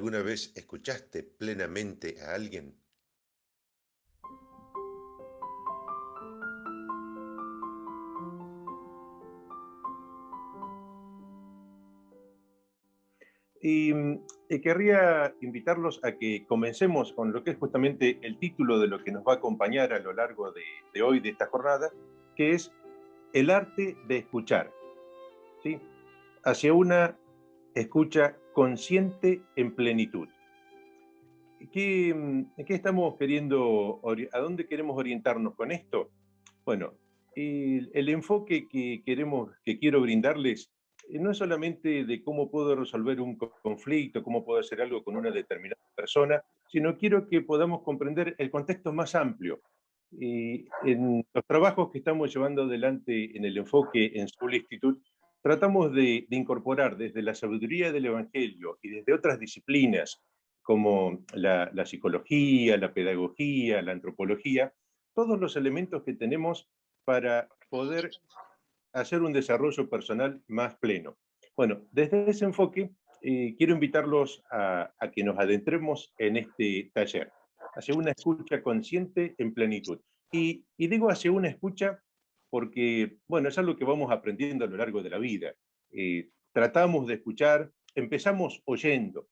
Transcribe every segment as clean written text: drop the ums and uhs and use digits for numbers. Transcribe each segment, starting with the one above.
¿Alguna vez escuchaste plenamente a alguien? Y, querría invitarlos a que comencemos con lo que es justamente el título de lo que nos va a acompañar a lo largo de hoy, de esta jornada, que es el arte de escuchar, ¿sí? Hacia una escucha consciente en plenitud. ¿Qué estamos queriendo, a dónde queremos orientarnos con esto? Bueno, el enfoque que quiero brindarles no es solamente de cómo puedo resolver un conflicto, cómo puedo hacer algo con una determinada persona, sino quiero que podamos comprender el contexto más amplio. En los trabajos que estamos llevando adelante en el enfoque en Soul Institute, tratamos de incorporar desde la sabiduría del Evangelio y desde otras disciplinas como la psicología, la pedagogía, la antropología, todos los elementos que tenemos para poder hacer un desarrollo personal más pleno. Bueno, desde ese enfoque, quiero invitarlos a que nos adentremos en este taller, hacia una escucha consciente en plenitud. Y digo hacia una escucha porque, bueno, es algo que vamos aprendiendo a lo largo de la vida. Tratamos de escuchar, empezamos oyendo,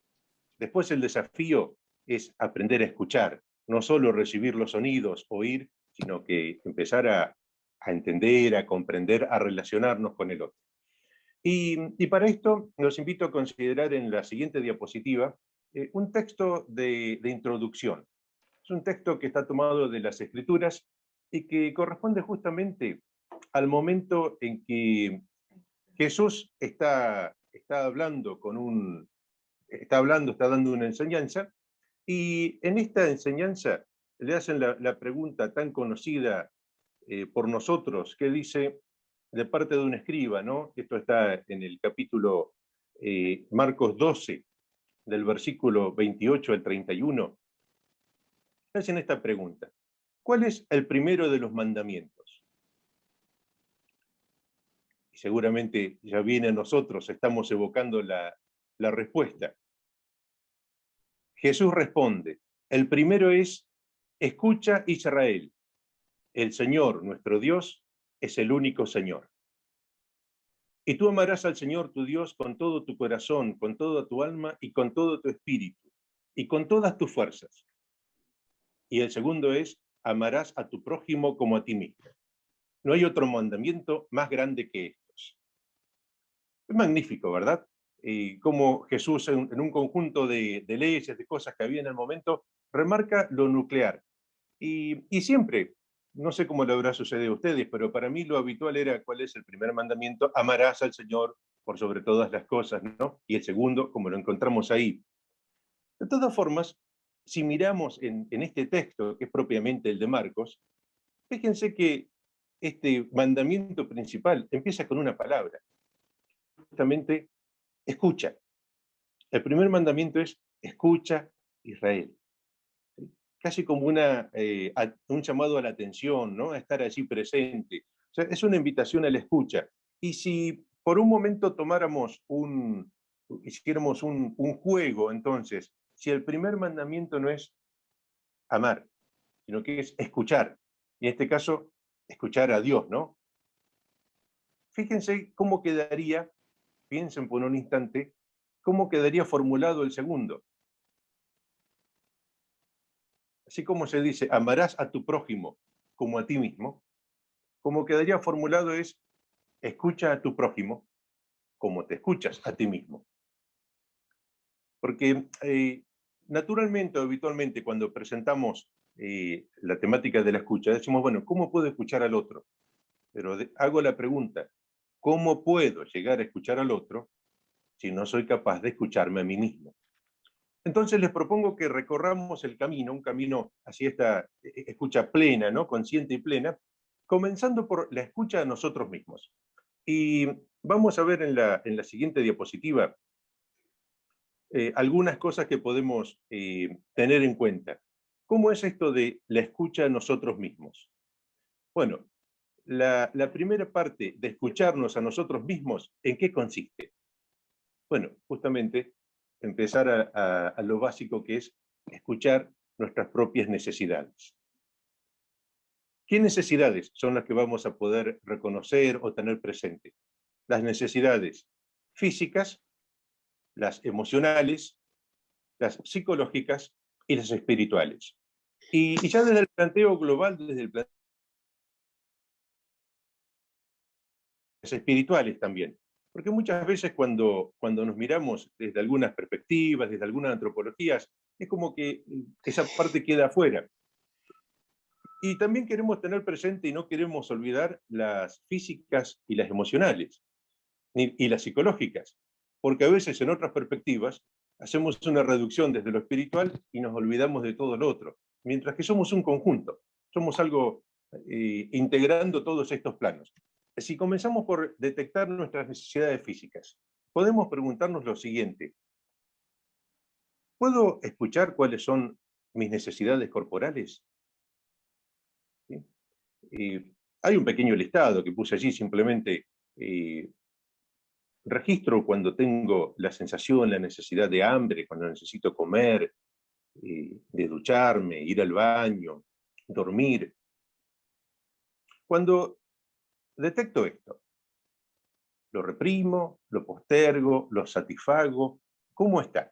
después el desafío es aprender a escuchar, no solo recibir los sonidos, oír, sino que empezar a entender, a comprender, a relacionarnos con el otro. Y para esto los invito a considerar en la siguiente diapositiva un texto de introducción. Es un texto que está tomado de las Escrituras y que corresponde justamente al momento en que Jesús está hablando está dando una enseñanza, y en esta enseñanza le hacen la pregunta tan conocida por nosotros, que dice, de parte de un escriba, ¿no? Esto está en el capítulo Marcos 12, del versículo 28 al 31, le hacen esta pregunta: ¿cuál es el primero de los mandamientos? Y seguramente ya viene a nosotros, estamos evocando la respuesta. Jesús responde, el primero es, escucha Israel, el Señor, nuestro Dios, es el único Señor. Y tú amarás al Señor tu Dios con todo tu corazón, con toda tu alma y con todo tu espíritu, y con todas tus fuerzas. Y el segundo es, amarás a tu prójimo como a ti mismo. No hay otro mandamiento más grande que estos. Es magnífico, ¿verdad? Como Jesús, en un conjunto de leyes, de cosas que había en el momento, remarca lo nuclear. Y siempre, no sé cómo le habrá sucedido a ustedes, pero para mí lo habitual era, ¿cuál es el primer mandamiento? Amarás al Señor por sobre todas las cosas, ¿no? Y el segundo, como lo encontramos ahí. De todas formas, si miramos en este texto, que es propiamente el de Marcos, fíjense que este mandamiento principal empieza con una palabra, justamente escucha. El primer mandamiento es escucha Israel. Casi como un llamado a la atención, ¿no? A estar allí presente. O sea, es una invitación a la escucha. Y si por un momento hiciéramos un juego, entonces, si el primer mandamiento no es amar, sino que es escuchar, y en este caso, escuchar a Dios, ¿no? Fíjense cómo quedaría, piensen por un instante, cómo quedaría formulado el segundo. Así como se dice, amarás a tu prójimo como a ti mismo, como quedaría formulado es, escucha a tu prójimo como te escuchas a ti mismo. Porque naturalmente o habitualmente cuando presentamos la temática de la escucha, decimos, bueno, ¿cómo puedo escuchar al otro? Pero hago la pregunta, ¿cómo puedo llegar a escuchar al otro si no soy capaz de escucharme a mí mismo? Entonces les propongo que recorramos el camino, un camino hacia esta escucha plena, ¿no? Consciente y plena, comenzando por la escucha a nosotros mismos. Y vamos a ver en la siguiente diapositiva algunas cosas que podemos tener en cuenta. ¿Cómo es esto de la escucha a nosotros mismos? Bueno, la primera parte de escucharnos a nosotros mismos, ¿en qué consiste? Bueno, justamente empezar a lo básico, que es escuchar nuestras propias necesidades. ¿Qué necesidades son las que vamos a poder reconocer o tener presente? Las necesidades físicas, las emocionales, las psicológicas y las espirituales. Y ya desde el planteo global, desde el planteo espirituales también. Porque muchas veces cuando nos miramos desde algunas perspectivas, desde algunas antropologías, es como que esa parte queda afuera. Y también queremos tener presente y no queremos olvidar las físicas y las emocionales, y las psicológicas, porque a veces en otras perspectivas hacemos una reducción desde lo espiritual y nos olvidamos de todo lo otro, mientras que somos un conjunto, somos algo integrando todos estos planos. Si comenzamos por detectar nuestras necesidades físicas, podemos preguntarnos lo siguiente: ¿puedo escuchar cuáles son mis necesidades corporales? ¿Sí? Hay un pequeño listado que puse allí, simplemente registro cuando tengo la sensación, la necesidad de hambre, cuando necesito comer, de ducharme, ir al baño, dormir. Cuando detecto esto, lo reprimo, lo postergo, lo satisfago. ¿Cómo está?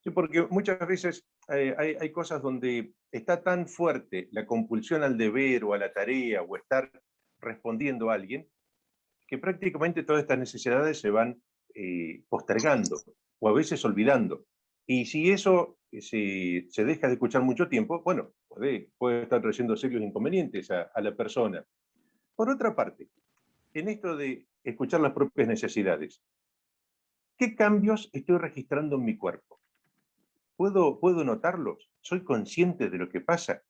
Sí, porque muchas veces hay cosas donde está tan fuerte la compulsión al deber o a la tarea o estar respondiendo a alguien, que prácticamente todas estas necesidades se van postergando o a veces olvidando. Y si eso se deja de escuchar mucho tiempo, bueno, puede estar trayendo serios inconvenientes a la persona. Por otra parte, en esto de escuchar las propias necesidades, ¿qué cambios estoy registrando en mi cuerpo? ¿Puedo notarlos? ¿Soy consciente de lo que pasa?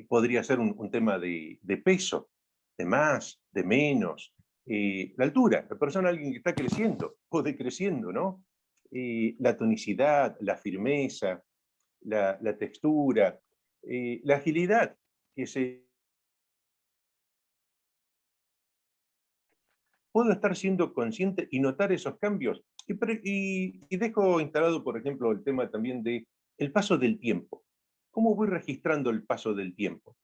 Podría ser un tema de peso, de más, de menos, la altura, la persona, alguien que está creciendo o decreciendo, ¿no? La tonicidad, la firmeza, la textura, la agilidad, que se... Puedo estar siendo consciente y notar esos cambios. Y dejo instalado, por ejemplo, el tema también de el paso del tiempo. ¿Cómo voy registrando el paso del tiempo?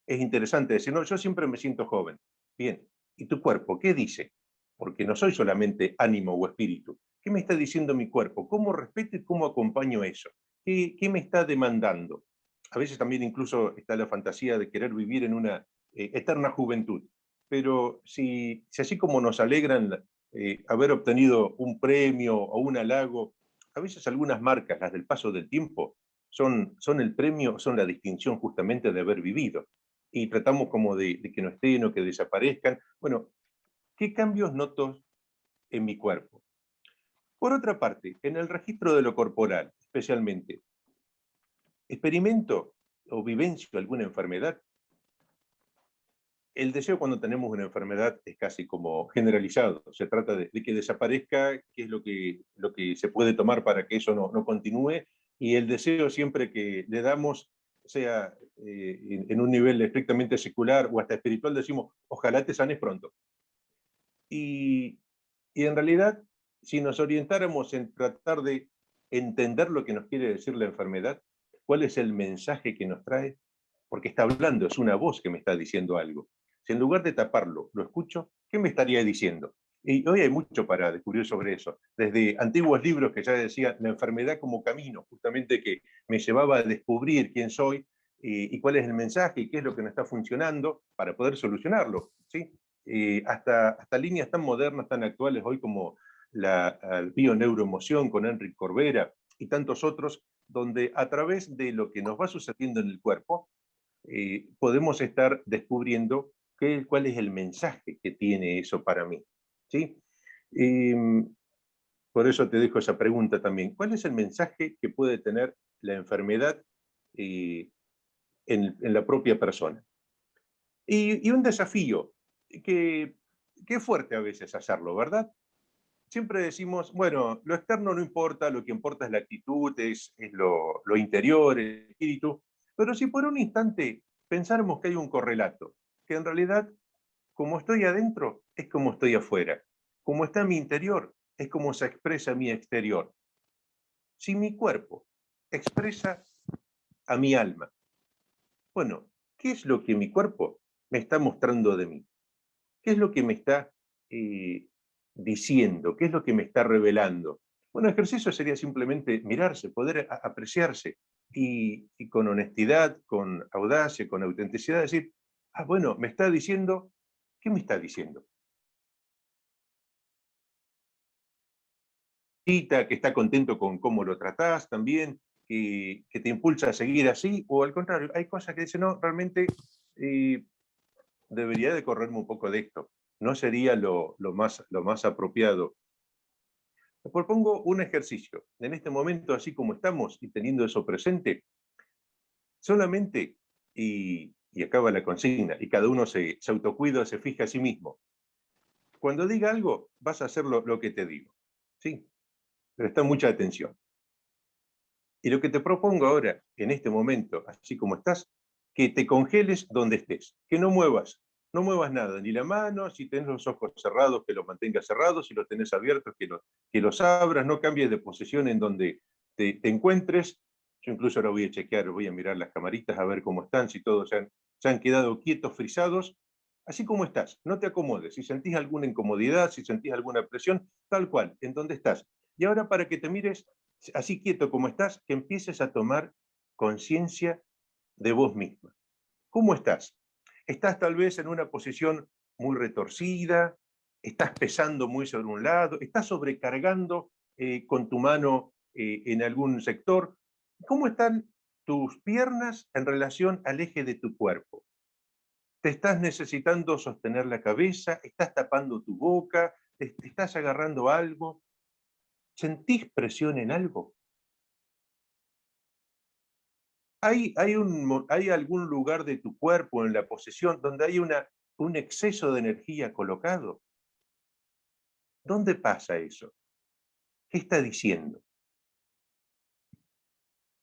Es interesante decir, no, yo siempre me siento joven. Bien, ¿y tu cuerpo qué dice? Porque no soy solamente ánimo o espíritu. ¿Qué me está diciendo mi cuerpo? ¿Cómo respeto y cómo acompaño eso? ¿Qué me está demandando? A veces también incluso está la fantasía de querer vivir en una eterna juventud. Pero si así como nos alegran haber obtenido un premio o un halago, a veces algunas marcas, las del paso del tiempo, son el premio, son la distinción justamente de haber vivido y tratamos como de que no estén o que desaparezcan. Bueno, ¿qué cambios noto en mi cuerpo? Por otra parte, en el registro de lo corporal, especialmente, ¿experimento o vivencio alguna enfermedad? El deseo cuando tenemos una enfermedad es casi como generalizado. Se trata de que desaparezca, qué es lo que se puede tomar para que eso no continúe, y el deseo siempre que le damos, sea en un nivel estrictamente secular o hasta espiritual, decimos, ojalá te sanes pronto. Y, y en realidad, si nos orientáramos en tratar de entender lo que nos quiere decir la enfermedad, cuál es el mensaje que nos trae, porque está hablando, es una voz que me está diciendo algo. Si en lugar de taparlo, lo escucho, ¿qué me estaría diciendo? Y hoy hay mucho para descubrir sobre eso. Desde antiguos libros que ya decían la enfermedad como camino, justamente que me llevaba a descubrir quién soy y cuál es el mensaje y qué es lo que no está funcionando para poder solucionarlo. ¿Sí? Hasta líneas tan modernas, tan actuales hoy como la bioneuroemoción con Enric Corbera y tantos otros, donde a través de lo que nos va sucediendo en el cuerpo, podemos estar descubriendo cuál es el mensaje que tiene eso para mí. ¿Sí? Por eso te dejo esa pregunta también. ¿Cuál es el mensaje que puede tener la enfermedad eh, en la propia persona? Y un desafío que es fuerte a veces hacerlo, ¿verdad? Siempre decimos, bueno, lo externo no importa, lo que importa es la actitud, es lo interior, el espíritu, pero si por un instante pensáramos que hay un correlato, que en realidad como estoy adentro es como estoy afuera, como está mi interior es como se expresa mi exterior. si mi cuerpo expresa a mi alma, bueno, ¿qué es lo que mi cuerpo me está mostrando de mí? ¿Qué es lo que me está diciendo? ¿Qué es lo que me está revelando? Bueno, el ejercicio sería simplemente mirarse, poder apreciarse y con honestidad, con audacia, con autenticidad decir, ah, bueno, me está diciendo, ¿qué me está diciendo? Que está contento con cómo lo tratás también, que te impulsa a seguir así, o al contrario, hay cosas que dicen, no, realmente eh, debería de correrme un poco de esto, no sería lo más apropiado. Te propongo un ejercicio. En este momento, así como estamos y teniendo eso presente, solamente, y acaba la consigna, y cada uno se autocuida, se fija a sí mismo. Cuando diga algo, vas a hacer lo que te digo. ¿Sí? Presta mucha atención. Y lo que te propongo ahora, en este momento, así como estás, que te congeles donde estés, que no muevas nada, ni la mano, si tenés los ojos cerrados, que los mantengas cerrados, si los tenés abiertos, que los abras, no cambies de posición en donde te encuentres. Yo incluso ahora voy a chequear, voy a mirar las camaritas a ver cómo están, si todos se han quedado quietos, frisados, así como estás, no te acomodes. Si sentís alguna incomodidad, si sentís alguna presión, tal cual, en donde estás. Y ahora para que te mires así quieto como estás, que empieces a tomar conciencia de vos misma. ¿Cómo estás? ¿Estás tal vez en una posición muy retorcida? ¿Estás pesando muy sobre un lado? ¿Estás sobrecargando con tu mano en algún sector? ¿Cómo están tus piernas en relación al eje de tu cuerpo? ¿Te estás necesitando sostener la cabeza? ¿Estás tapando tu boca? ¿Te estás agarrando algo? ¿Sentís presión en algo? ¿Hay algún lugar de tu cuerpo en la posesión donde hay un exceso de energía colocado? ¿Dónde pasa eso? ¿Qué está diciendo?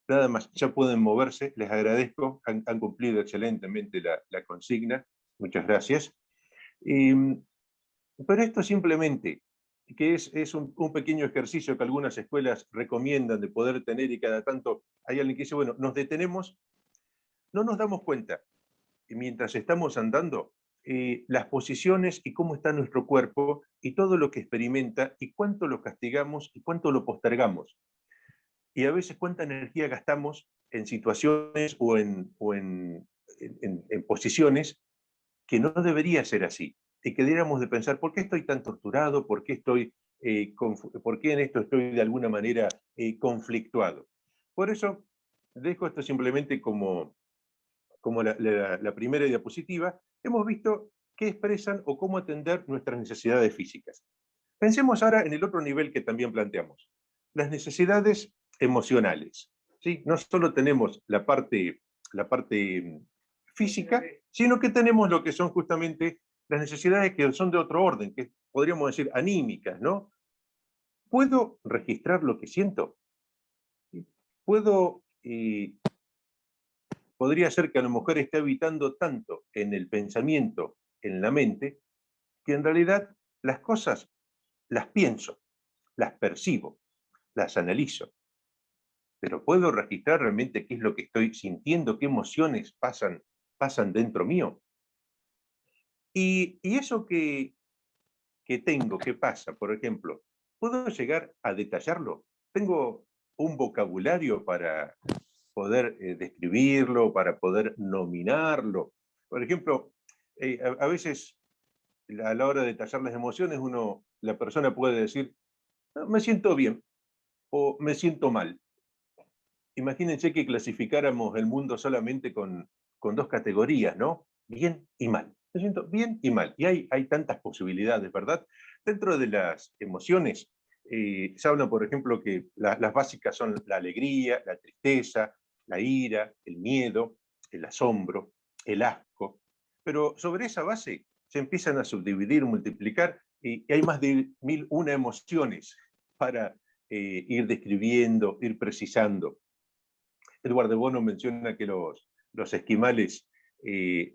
Nada más, ya pueden moverse, les agradezco, han cumplido excelentemente la consigna, muchas gracias. Eh, pero esto simplemente, que es un pequeño ejercicio que algunas escuelas recomiendan de poder tener y cada tanto hay alguien que dice, bueno, nos detenemos, no nos damos cuenta mientras estamos andando, las posiciones y cómo está nuestro cuerpo y todo lo que experimenta y cuánto lo castigamos y cuánto lo postergamos. Y a veces cuánta energía gastamos en situaciones en posiciones que no debería ser así. Y que diéramos de pensar, ¿por qué estoy tan torturado? ¿Por qué, por qué en esto estoy de alguna manera conflictuado? Por eso dejo esto simplemente como la primera diapositiva, hemos visto qué expresan o cómo atender nuestras necesidades físicas. Pensemos ahora en el otro nivel que también planteamos, las necesidades emocionales. ¿Sí? No solo tenemos la parte física, sino que tenemos lo que son justamente las necesidades que son de otro orden, que podríamos decir anímicas, ¿no? ¿Puedo registrar lo que siento? ¿Puedo podría ser que a lo mejor esté habitando tanto en el pensamiento, en la mente, que en realidad las cosas las pienso, las percibo, las analizo, pero puedo registrar realmente qué es lo que estoy sintiendo, qué emociones pasan dentro mío. Y eso que tengo, que pasa, por ejemplo, ¿puedo llegar a detallarlo? ¿Tengo un vocabulario para poder describirlo, para poder nominarlo? Por ejemplo, a veces a la hora de detallar las emociones, la persona puede decir, "No, me siento bien o me siento mal". Imagínense que clasificáramos el mundo solamente con dos categorías, ¿no? Bien y mal. Me siento bien y mal. Y hay tantas posibilidades, ¿verdad? Dentro de las emociones, se habla, por ejemplo, que las básicas son la alegría, la tristeza, la ira, el miedo, el asombro, el asco. Pero sobre esa base se empiezan a subdividir, multiplicar, y hay más de 1001 emociones para ir describiendo, ir precisando. Edward de Bono menciona que los esquimales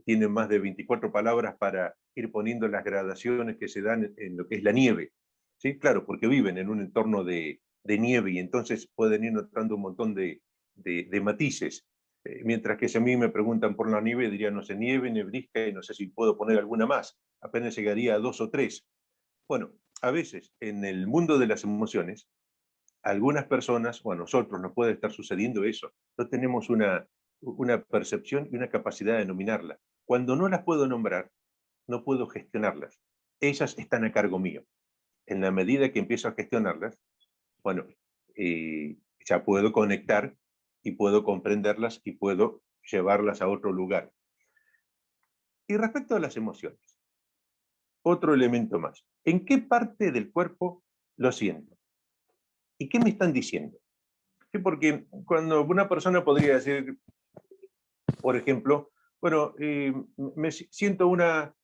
tienen más de 24 palabras para ir poniendo las gradaciones que se dan en lo que es la nieve. ¿Sí? Claro, porque viven en un entorno de de nieve y entonces pueden ir notando un montón de matices. Mientras que si a mí me preguntan por la nieve, diría, no sé, nieve, nebrisca, y no sé si puedo poner alguna más. Apenas llegaría a 2 o 3. Bueno, a veces en el mundo de las emociones, a algunas personas o a nosotros nos puede estar sucediendo eso. No tenemos una percepción y una capacidad de nominarla. Cuando no las puedo nombrar, no puedo gestionarlas. Ellas están a cargo mío. En la medida que empiezo a gestionarlas, bueno, ya puedo conectar y puedo comprenderlas y puedo llevarlas a otro lugar. Y respecto a las emociones, otro elemento más. ¿En qué parte del cuerpo lo siento? ¿Y qué me están diciendo? Sí, porque cuando una persona podría decir, por ejemplo, bueno, siento una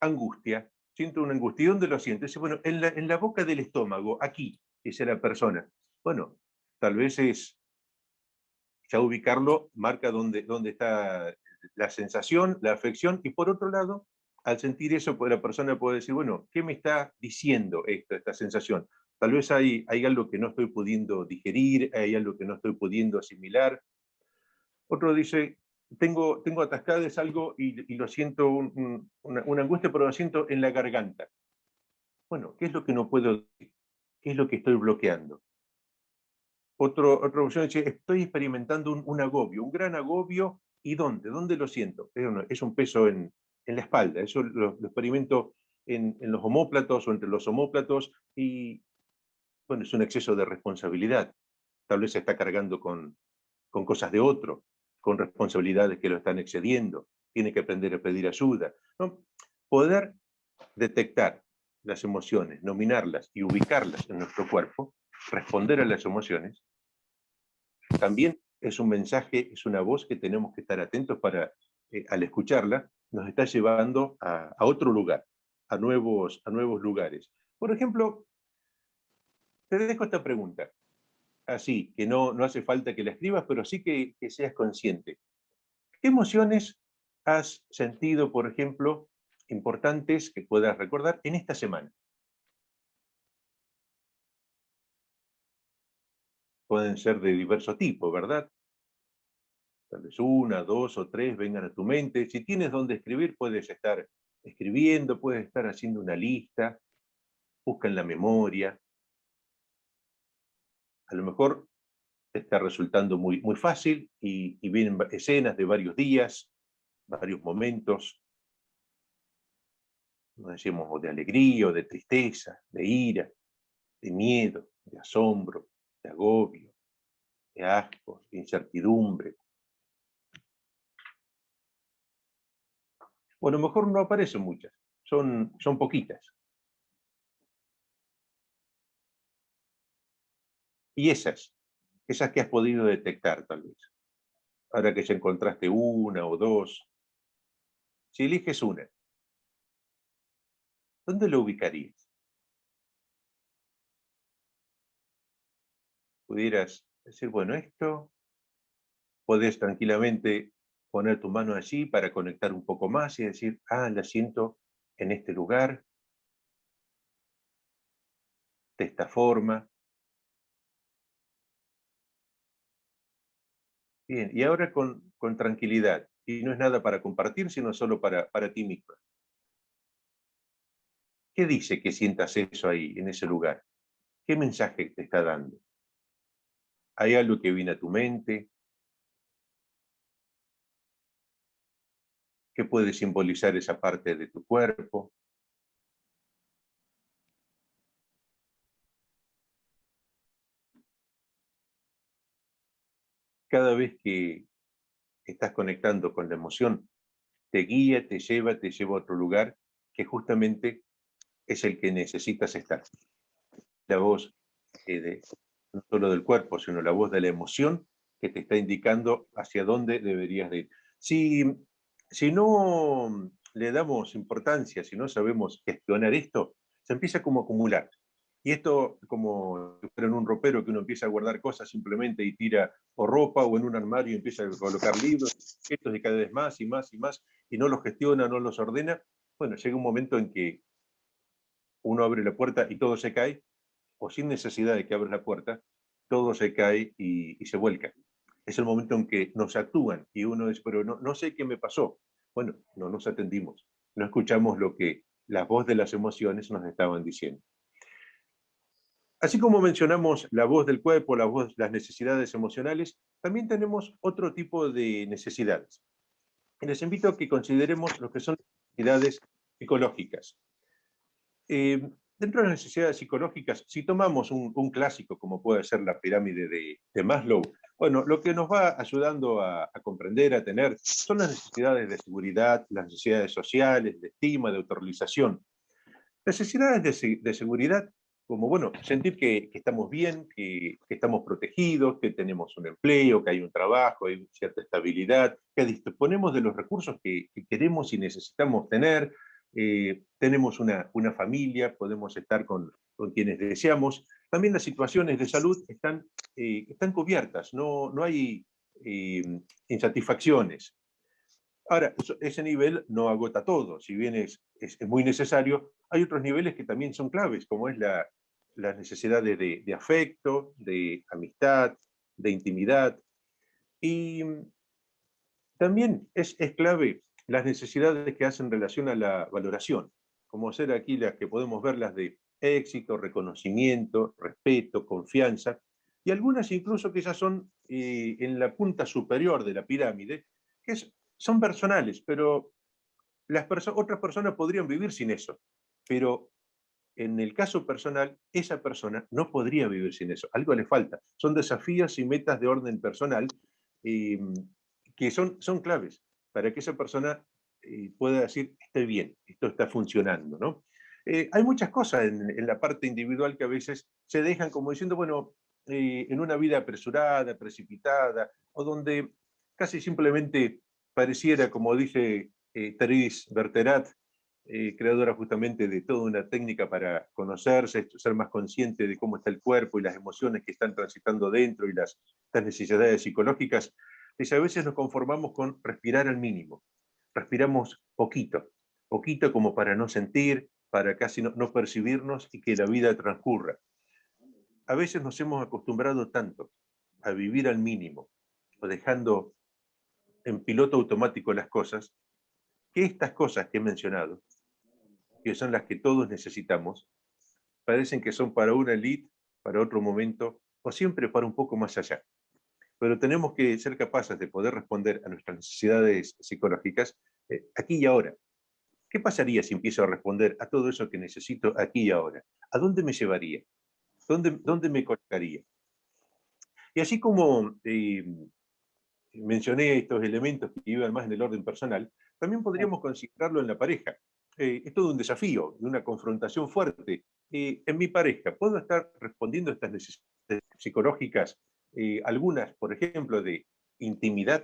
angustia, siento una angustia. ¿Y dónde lo siento? Dice, bueno, en la boca del estómago, aquí, dice la persona. Bueno, tal vez es ya ubicarlo, marca dónde está la sensación, la afección, y por otro lado, al sentir eso, pues la persona puede decir, bueno, ¿qué me está diciendo esta sensación? Tal vez hay algo que no estoy pudiendo digerir, hay algo que no estoy pudiendo asimilar. Otro dice, tengo atascadas algo y lo siento, una angustia, pero lo siento en la garganta. Bueno, ¿qué es lo que no puedo decir? ¿Qué es lo que estoy bloqueando? Otra opción dice, estoy experimentando un agobio, un gran agobio. ¿Y dónde? ¿Dónde lo siento? Es un peso en la espalda. Eso lo experimento en los omóplatos o entre los omóplatos y, bueno, es un exceso de responsabilidad. Tal vez se está cargando con cosas de otro, con responsabilidades que lo están excediendo. Tiene que aprender a pedir ayuda, ¿no? Poder detectar las emociones, nominarlas y ubicarlas en nuestro cuerpo, responder a las emociones, también es un mensaje, es una voz que tenemos que estar atentos para, al escucharla, nos está llevando a otro lugar, a nuevos lugares. Por ejemplo, te dejo esta pregunta, así, que no hace falta que la escribas, pero sí que seas consciente. ¿Qué emociones has sentido, por ejemplo, importantes que puedas recordar en esta semana? Pueden ser de diverso tipo, ¿verdad? Tal vez una, dos o tres vengan a tu mente. Si tienes dónde escribir, puedes estar escribiendo, puedes estar haciendo una lista, busca en la memoria. A lo mejor te está resultando muy fácil y vienen escenas de varios días, varios momentos, no decimos o de alegría o de tristeza, de ira, de miedo, de asombro, de agobio, de asco, de incertidumbre. O a lo mejor no aparecen muchas, son poquitas. Y esas que has podido detectar tal vez, ahora que ya encontraste una o dos, si eliges una, ¿dónde lo ubicarías? Pudieras decir, bueno, esto, podés tranquilamente poner tu mano allí para conectar un poco más y decir, la siento en este lugar, de esta forma. Bien, y ahora con tranquilidad, y no es nada para compartir, sino solo para ti misma. ¿Qué dice que sientas eso ahí, en ese lugar? ¿Qué mensaje te está dando? ¿Hay algo que viene a tu mente? ¿Qué puede simbolizar esa parte de tu cuerpo? Cada vez que estás conectando con la emoción, te guía, te lleva a otro lugar que justamente es el que necesitas estar. La voz no solo del cuerpo, sino la voz de la emoción que te está indicando hacia dónde deberías de ir. Si no le damos importancia, si no sabemos gestionar esto, se empieza como a acumular. Y esto, como en un ropero que uno empieza a guardar cosas simplemente y tira o ropa o en un armario y empieza a colocar libros, estos de cada vez más y más y más, y no los gestiona, no los ordena, bueno, llega un momento en que uno abre la puerta y todo se cae o sin necesidad de que abras la puerta, todo se cae y se vuelca. Es el momento en que nos actúan y uno dice, pero no sé qué me pasó. Bueno, no nos atendimos, no escuchamos lo que la voz de las emociones nos estaban diciendo. Así como mencionamos la voz del cuerpo, las necesidades emocionales, también tenemos otro tipo de necesidades. Y les invito a que consideremos lo que son necesidades psicológicas. Dentro de las necesidades psicológicas, si tomamos un clásico como puede ser la pirámide de Maslow, bueno, lo que nos va ayudando a comprender, a tener, son las necesidades de seguridad, las necesidades sociales, de estima, de autorrealización. Necesidades de seguridad, como, bueno, sentir que estamos bien, que estamos protegidos, que tenemos un empleo, que hay un trabajo, hay cierta estabilidad, que disponemos de los recursos que queremos y necesitamos tener, tenemos una familia, podemos estar con quienes deseamos. También las situaciones de salud están cubiertas, no hay eh, insatisfacciones. Ahora, ese nivel no agota todo, si bien es muy necesario, hay otros niveles que también son claves, como es las necesidades de afecto, de amistad, de intimidad. Y también es clave las necesidades que hacen relación a la valoración, como ser aquí las que podemos ver las de éxito, reconocimiento, respeto, confianza, y algunas incluso que ya son en la punta superior de la pirámide, son personales, pero otras personas podrían vivir sin eso, pero en el caso personal, esa persona no podría vivir sin eso, algo le falta. Son desafíos y metas de orden personal eh, que son claves para que esa persona pueda decir, estoy bien, esto está funcionando, ¿no? Hay muchas cosas en la parte individual que a veces se dejan como diciendo, bueno, en una vida apresurada, precipitada, o donde casi simplemente pareciera, como dice Therese Berterat, creadora justamente de toda una técnica para conocerse, ser más consciente de cómo está el cuerpo y las emociones que están transitando dentro y las necesidades psicológicas, es a veces nos conformamos con respirar al mínimo. Respiramos poquito, poquito como para no sentir, para casi no percibirnos y que la vida transcurra. A veces nos hemos acostumbrado tanto a vivir al mínimo, o dejando en piloto automático las cosas, que estas cosas que he mencionado, que son las que todos necesitamos, parecen que son para una elite, para otro momento, o siempre para un poco más allá. Pero tenemos que ser capaces de poder responder a nuestras necesidades psicológicas aquí y ahora. ¿Qué pasaría si empiezo a responder a todo eso que necesito aquí y ahora? ¿A dónde me llevaría? ¿Dónde me colocaría? Y así como mencioné estos elementos que iban más en el orden personal, también podríamos considerarlo en la pareja. Es todo un desafío, una confrontación fuerte. En mi pareja, ¿puedo estar respondiendo a estas necesidades psicológicas? Algunas, por ejemplo, de intimidad.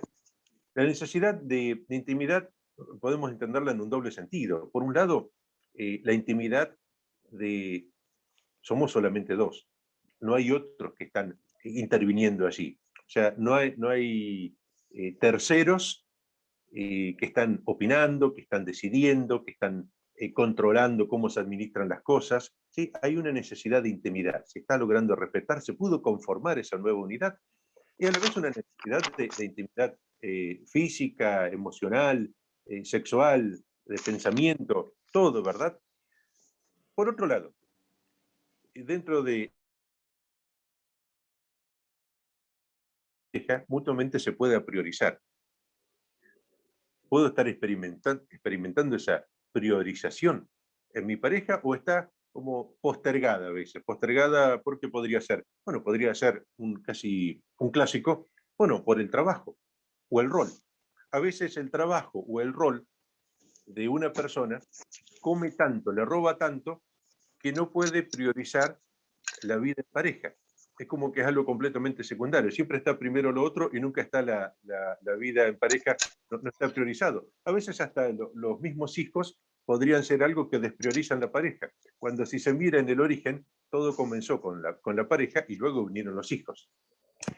La necesidad de intimidad podemos entenderla en un doble sentido. Por un lado, la intimidad de somos solamente dos, no hay otros que están interviniendo allí. O sea, no hay terceros que están opinando, que están decidiendo, que están controlando cómo se administran las cosas. ¿Sí? Hay una necesidad de intimidad, se está logrando respetar, se pudo conformar esa nueva unidad y a la vez una necesidad de intimidad física, emocional, sexual, de pensamiento, todo, ¿verdad? Por otro lado, dentro de mutuamente se puede priorizar. ¿Puedo estar experimentando esa priorización en mi pareja o está como postergada a veces? Postergada porque podría ser, bueno, podría ser casi un clásico, bueno, por el trabajo o el rol. A veces el trabajo o el rol de una persona come tanto, le roba tanto, que no puede priorizar la vida en pareja. Es como que es algo completamente secundario. Siempre está primero lo otro y nunca está la vida en pareja, no está priorizado. A veces hasta los mismos hijos podrían ser algo que despriorizan la pareja, cuando si se mira en el origen, todo comenzó con la pareja y luego vinieron los hijos.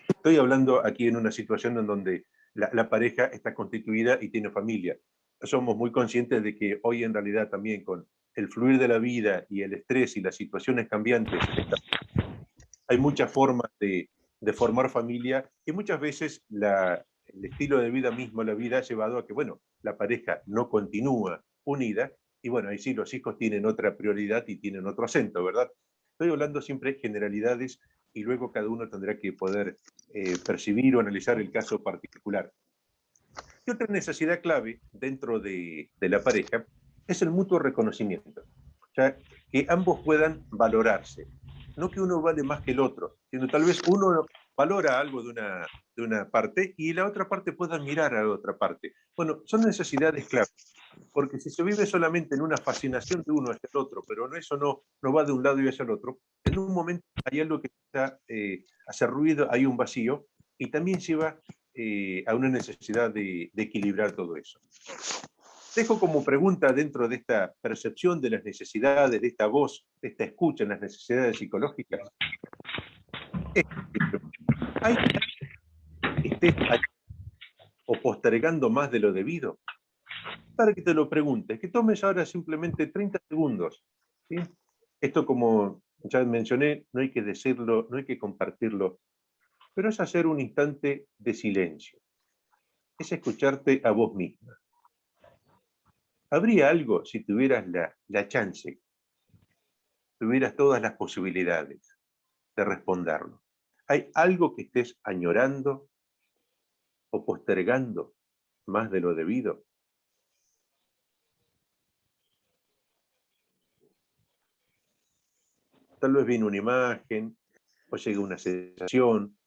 Estoy hablando aquí en una situación en donde la pareja está constituida y tiene familia. Somos muy conscientes de que hoy en realidad también con el fluir de la vida y el estrés y las situaciones cambiantes hay muchas formas de formar familia y muchas veces el estilo de vida mismo, la vida ha llevado a que, bueno, la pareja no continúa unida y bueno, ahí sí los hijos tienen otra prioridad y tienen otro acento, ¿verdad? Estoy hablando siempre de generalidades y luego cada uno tendrá que poder percibir o analizar el caso particular. Y otra necesidad clave dentro de la pareja es el mutuo reconocimiento. O sea, que ambos puedan valorarse. No que uno vale más que el otro, sino tal vez uno valora algo de una parte y la otra parte pueda mirar a la otra parte. Bueno, son necesidades clave, porque si se vive solamente en una fascinación de uno hacia el otro, pero eso no va de un lado y hacia el otro, en un momento hay algo que está, hace ruido, hay un vacío y también lleva a una necesidad de equilibrar todo eso. Dejo como pregunta dentro de esta percepción de las necesidades, de esta voz, de esta escucha en las necesidades psicológicas, ¿hay que estés o postergando más de lo debido? Para que te lo preguntes, que tomes ahora simplemente 30 segundos. ¿Sí? Esto, como ya mencioné, no hay que decirlo, no hay que compartirlo, pero es hacer un instante de silencio, es escucharte a vos misma. ¿Habría algo si tuvieras la chance, tuvieras todas las posibilidades de responderlo? ¿Hay algo que estés añorando o postergando más de lo debido? Tal vez viene una imagen, o llega una sensación,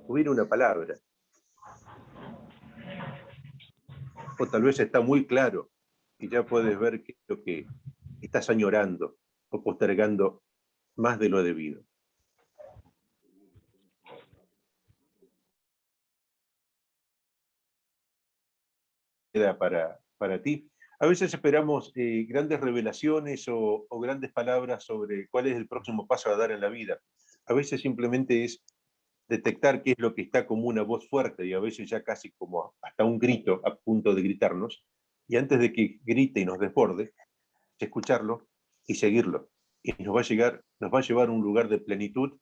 o viene una palabra, o tal vez está muy claro y ya puedes ver que lo que estás añorando o postergando más de lo debido. Queda para ti. A veces esperamos grandes revelaciones o grandes palabras sobre cuál es el próximo paso a dar en la vida. A veces simplemente es detectar qué es lo que está como una voz fuerte y a veces ya casi como hasta un grito a punto de gritarnos. Y antes de que grite y nos desborde, escucharlo y seguirlo. Y nos va a llevar a un lugar de plenitud,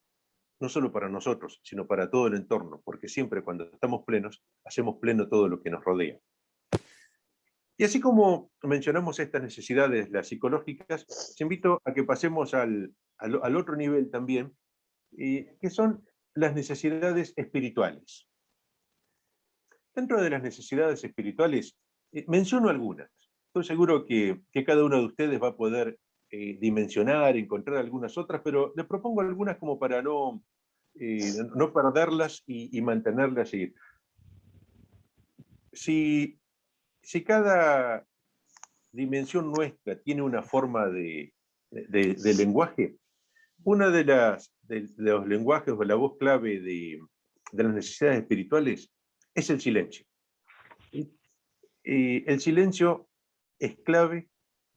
no solo para nosotros, sino para todo el entorno, porque siempre cuando estamos plenos, hacemos pleno todo lo que nos rodea. Y así como mencionamos estas necesidades, las psicológicas, te invito a que pasemos al otro nivel también, que son las necesidades espirituales. Dentro de las necesidades espirituales, menciono algunas. Estoy seguro que cada uno de ustedes va a poder dimensionar, encontrar algunas otras, pero les propongo algunas como para no perderlas y mantenerlas. Si, si cada dimensión nuestra tiene una forma de lenguaje, una de los lenguajes o la voz clave de las necesidades espirituales es el silencio. El silencio es clave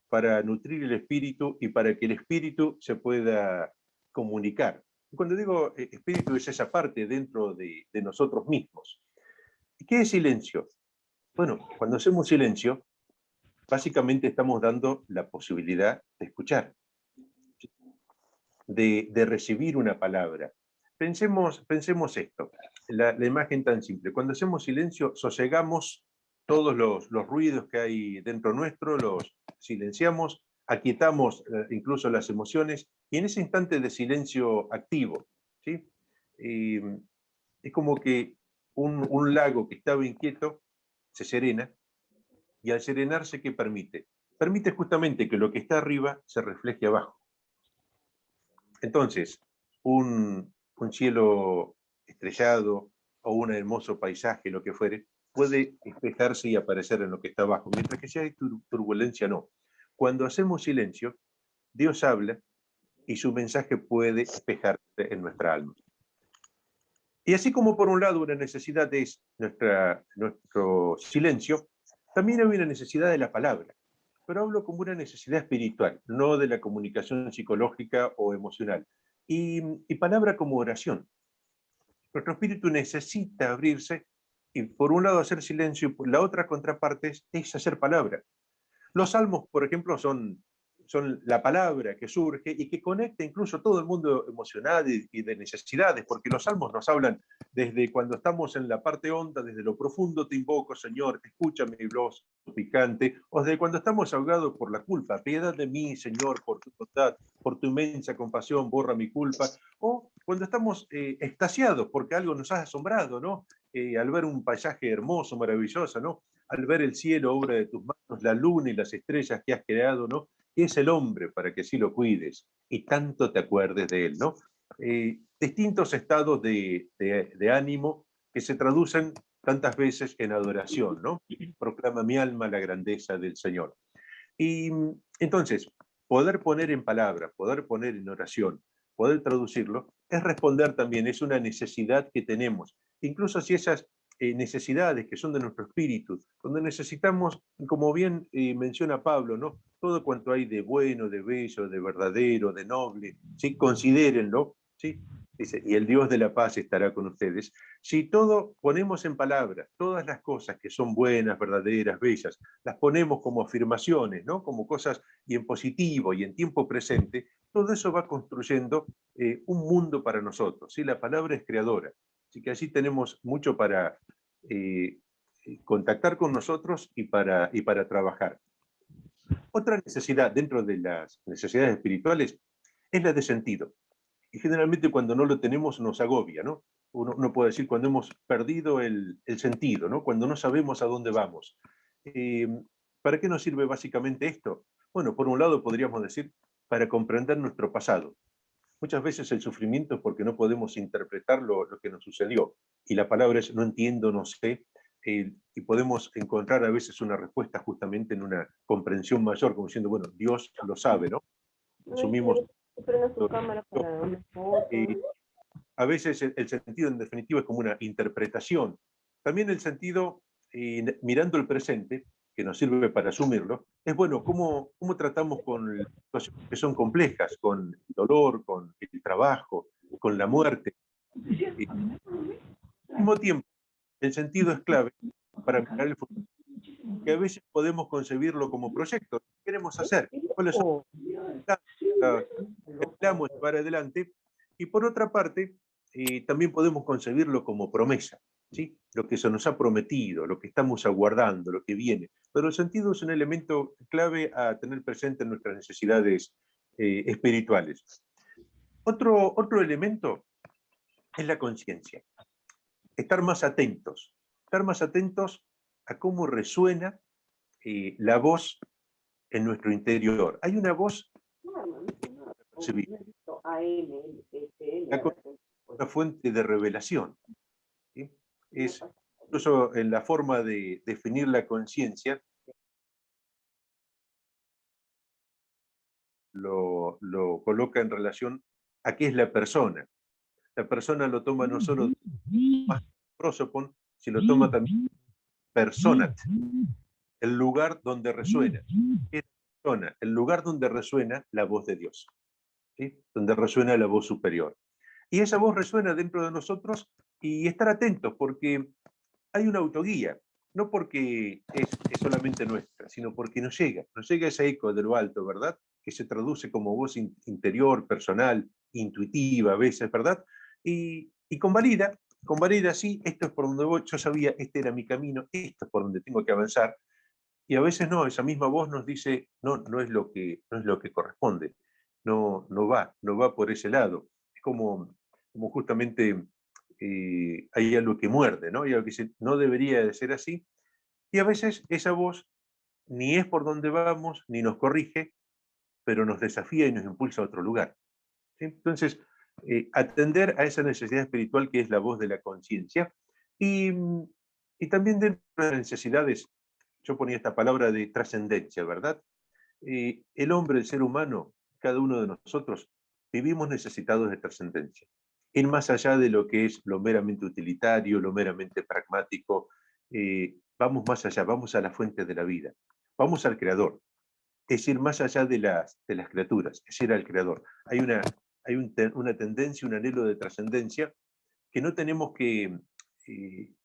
para nutrir el espíritu y para que el espíritu se pueda comunicar. Cuando digo espíritu es esa parte dentro de nosotros mismos. ¿Qué es silencio? Bueno, cuando hacemos silencio, básicamente estamos dando la posibilidad de escuchar, de recibir una palabra. Pensemos esto, la imagen tan simple. Cuando hacemos silencio, sosegamos todos los ruidos que hay dentro nuestro, los silenciamos, aquietamos incluso las emociones, y en ese instante de silencio activo, ¿sí? Es como que un lago que estaba inquieto se serena, y al serenarse, ¿qué permite? Permite justamente que lo que está arriba se refleje abajo. Entonces, un cielo estrellado o un hermoso paisaje, lo que fuere, puede espejarse y aparecer en lo que está abajo, mientras que si hay turbulencia, no. Cuando hacemos silencio, Dios habla y su mensaje puede espejarse en nuestra alma. Y así como por un lado una necesidad es nuestro silencio, también hay una necesidad de la palabra, pero hablo como una necesidad espiritual, no de la comunicación psicológica o emocional. Y palabra como oración. Nuestro espíritu necesita abrirse y por un lado hacer silencio y por la otra contraparte es hacer palabra. Los salmos, por ejemplo, son son la palabra que surge y que conecta incluso todo el mundo emocional y de necesidades, porque los salmos nos hablan desde cuando estamos en la parte honda, desde lo profundo te invoco, Señor, escucha mi voz picante, o desde cuando estamos ahogados por la culpa, piedad de mí, Señor, por tu bondad, por tu inmensa compasión, borra mi culpa, o cuando estamos extasiados porque algo nos ha asombrado, ¿no? Al ver un paisaje hermoso, maravilloso, ¿no? Al ver el cielo, obra de tus manos, la luna y las estrellas que has creado, ¿no? ¿Qué es el hombre para que sí lo cuides y tanto te acuerdes de él, ¿no? Distintos estados de ánimo que se traducen tantas veces en adoración, ¿no? Proclama mi alma la grandeza del Señor. Y entonces, poder poner en palabras, poder poner en oración, poder traducirlo, es responder también, es una necesidad que tenemos. Incluso si esas necesidades que son de nuestro espíritu, donde necesitamos, como bien menciona Pablo, ¿no? Todo cuanto hay de bueno, de bello, de verdadero, de noble, ¿sí? Considérenlo, ¿sí? Dice, y el Dios de la paz estará con ustedes. Si todo ponemos en palabras, todas las cosas que son buenas, verdaderas, bellas, las ponemos como afirmaciones, ¿no? Como cosas y en positivo y en tiempo presente, todo eso va construyendo un mundo para nosotros. ¿Sí? La palabra es creadora. Así que allí tenemos mucho para eh, contactar con nosotros y para trabajar. Otra necesidad dentro de las necesidades espirituales es la de sentido. Y generalmente cuando no lo tenemos nos agobia, ¿no? Uno puede decir cuando hemos perdido el sentido, ¿no? Cuando no sabemos a dónde vamos. Eh, ¿Para qué nos sirve básicamente esto? Bueno, por un lado podríamos decir para comprender nuestro pasado. Muchas veces el sufrimiento es porque no podemos interpretar lo que nos sucedió. Y la palabra es no entiendo, no sé. Y podemos encontrar a veces una respuesta justamente en una comprensión mayor, como diciendo, bueno, Dios lo sabe, ¿no? No hay Asumimos. que prenda su cámara para una foto. eh, a veces el sentido en definitiva es como una interpretación. También el sentido, mirando el presente, que nos sirve para asumirlo, es bueno, cómo tratamos con situaciones que son complejas, con el dolor, con el trabajo, con la muerte. Al mismo tiempo, el sentido es clave para mirar el futuro, que a veces podemos concebirlo como proyecto. ¿Qué queremos hacer? ¿Cuáles son Oh, las que esperamos llevar adelante? Y por otra parte, también podemos concebirlo como promesa, ¿sí? Lo que se nos ha prometido, lo que estamos aguardando, lo que viene. Pero el sentido es un elemento clave a tener presente en nuestras necesidades espirituales. Otro elemento es la conciencia. Estar más atentos a cómo resuena la voz en nuestro interior. Hay una voz percibida, una fuente de revelación, ¿sí? Es incluso en la forma de definir la conciencia, lo coloca en relación a qué es la persona. La persona lo toma no solo más prosopon, sino lo toma también personat, el lugar donde resuena. ¿Qué es la persona? El lugar donde resuena la voz de Dios, ¿sí? Donde resuena la voz superior. Y esa voz resuena dentro de nosotros y estar atentos porque hay una autoguía, no porque es solamente nuestra, sino porque nos llega ese eco de lo alto, ¿verdad? Que se traduce como voz interior, personal, intuitiva a veces, ¿verdad? Y convalida, sí, esto es por donde voy, yo sabía, este era mi camino, esto es por donde tengo que avanzar, y a veces no, esa misma voz nos dice, no, no es lo que corresponde, no va por ese lado. Es como justamente hay algo que muerde, ¿no? Hay algo que dice, no debería de ser así. Y a veces esa voz ni es por donde vamos, ni nos corrige, pero nos desafía y nos impulsa a otro lugar, ¿sí? Entonces, atender a esa necesidad espiritual que es la voz de la conciencia. Y, y también dentro de las necesidades, yo ponía esta palabra de trascendencia, ¿verdad? El hombre, el ser humano, cada uno de nosotros, vivimos necesitados de trascendencia. Ir más allá de lo que es lo meramente utilitario, lo meramente pragmático, vamos más allá, vamos a la fuente de la vida, vamos al Creador, es ir más allá de las criaturas, es ir al Creador. Una tendencia, un anhelo de trascendencia que no tenemos que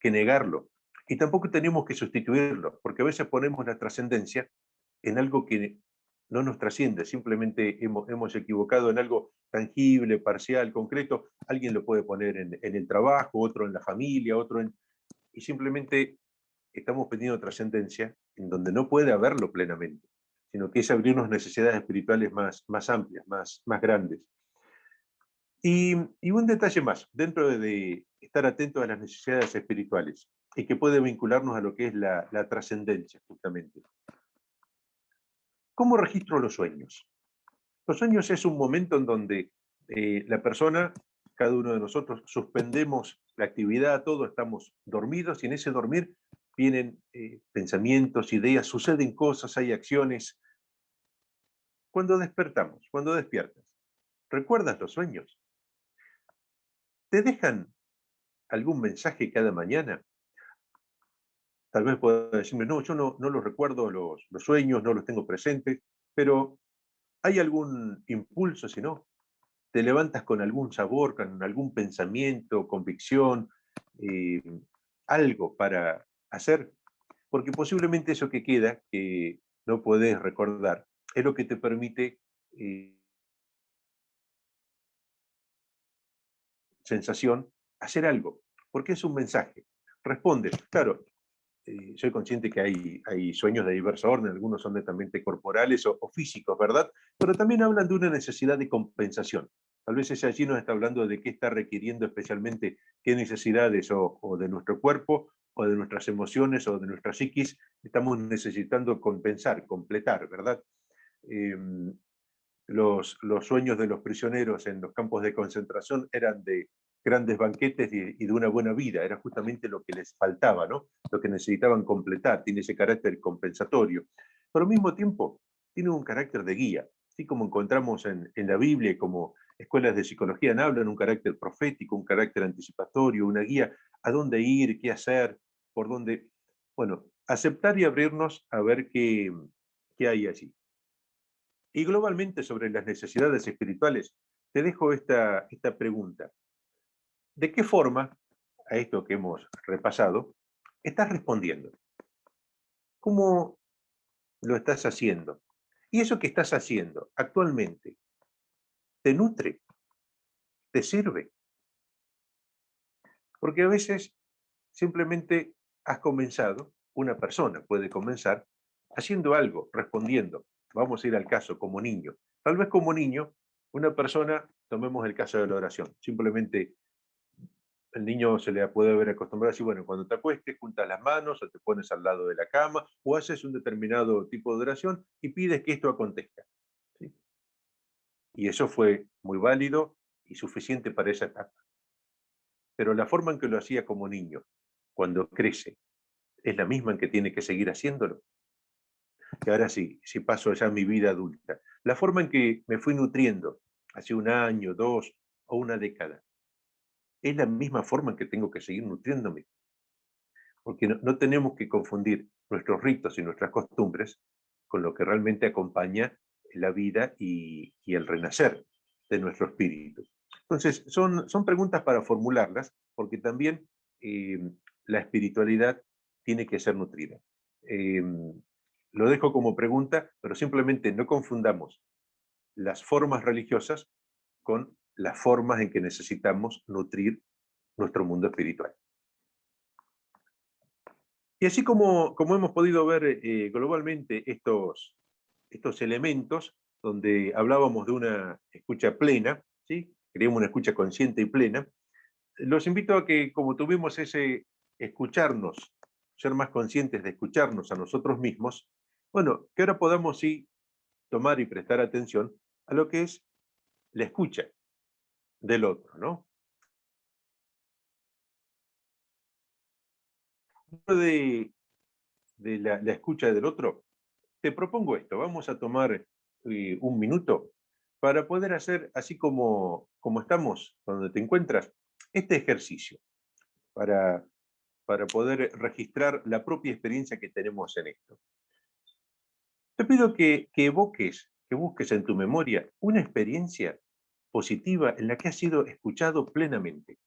negarlo y tampoco tenemos que sustituirlo, porque a veces ponemos la trascendencia en algo que no nos trasciende, simplemente hemos equivocado en algo tangible, parcial, concreto. Alguien lo puede poner en el trabajo, otro en la familia, otro en... Y simplemente estamos pidiendo trascendencia en donde no puede haberlo plenamente, sino que es abrirnos necesidades espirituales más amplias, más grandes. Y un detalle más, dentro de estar atentos a las necesidades espirituales, y que puede vincularnos a lo que es la trascendencia, justamente. ¿Cómo registro los sueños? Los sueños es un momento en donde la persona, cada uno de nosotros, suspendemos la actividad, todos estamos dormidos, y en ese dormir vienen pensamientos, ideas, suceden cosas, hay acciones. Cuando despertamos, cuando despiertas, ¿recuerdas los sueños? ¿Te dejan algún mensaje cada mañana? Tal vez puedas decirme, no, yo no los recuerdo los sueños, no los tengo presentes, pero ¿hay algún impulso, si no? ¿Te levantas con algún sabor, con algún pensamiento, convicción, eh, algo para hacer? Porque posiblemente eso que queda, que no podés recordar, es lo que te permite sensación hacer algo, porque es un mensaje. Responde, claro, soy consciente que hay sueños de diversa orden, algunos son netamente corporales o físicos, ¿verdad? Pero también hablan de una necesidad de compensación. Tal vez ese allí nos está hablando de qué está requiriendo especialmente, qué necesidades o de nuestro cuerpo, o de nuestras emociones, o de nuestra psiquis, estamos necesitando compensar, completar, ¿verdad? Eh, los sueños de los prisioneros en los campos de concentración eran de grandes banquetes y de una buena vida, era justamente lo que les faltaba, ¿no? Lo que necesitaban completar, tiene ese carácter compensatorio, pero al mismo tiempo tiene un carácter de guía, así como encontramos en la Biblia, como escuelas de psicología hablan, un carácter profético, un carácter anticipatorio, una guía a dónde ir, qué hacer, por dónde, bueno, aceptar y abrirnos a ver qué hay allí. Y globalmente sobre las necesidades espirituales, te dejo esta pregunta. ¿De qué forma, a esto que hemos repasado, estás respondiendo? ¿Cómo lo estás haciendo? Y eso que estás haciendo actualmente, ¿te nutre? ¿Te sirve? Porque a veces simplemente has comenzado, una persona puede comenzar haciendo algo, respondiendo. Vamos a ir al caso como niño. Tal vez como niño, una persona, tomemos el caso de la oración, simplemente el niño se le puede haber acostumbrado a decir, bueno, cuando te acuestes, juntas las manos o te pones al lado de la cama o haces un determinado tipo de oración y pides que esto acontezca. ¿Sí? Y eso fue muy válido y suficiente para esa etapa. Pero la forma en que lo hacía como niño, cuando crece, es la misma en que tiene que seguir haciéndolo. Y ahora sí, si paso ya a mi vida adulta, la forma en que me fui nutriendo hace un año, dos o una década, es la misma forma en que tengo que seguir nutriéndome. Porque no tenemos que confundir nuestros ritos y nuestras costumbres con lo que realmente acompaña la vida y el renacer de nuestro espíritu. Entonces, son preguntas para formularlas, porque también eh, la espiritualidad tiene que ser nutrida. Eh, lo dejo como pregunta, pero simplemente no confundamos las formas religiosas con las formas en que necesitamos nutrir nuestro mundo espiritual. Y así como hemos podido ver globalmente estos elementos, donde hablábamos de una escucha plena, ¿sí? Queríamos una escucha consciente y plena, los invito a que, como tuvimos ese escucharnos, ser más conscientes de escucharnos a nosotros mismos, bueno, que ahora podamos sí tomar y prestar atención a lo que es la escucha del otro, ¿no? De la escucha del otro, te propongo esto, vamos a tomar un minuto para poder hacer, así como estamos, donde te encuentras, este ejercicio, para, para poder registrar la propia experiencia que tenemos en esto. Te pido que evoques, que busques en tu memoria una experiencia positiva en la que has sido escuchado plenamente,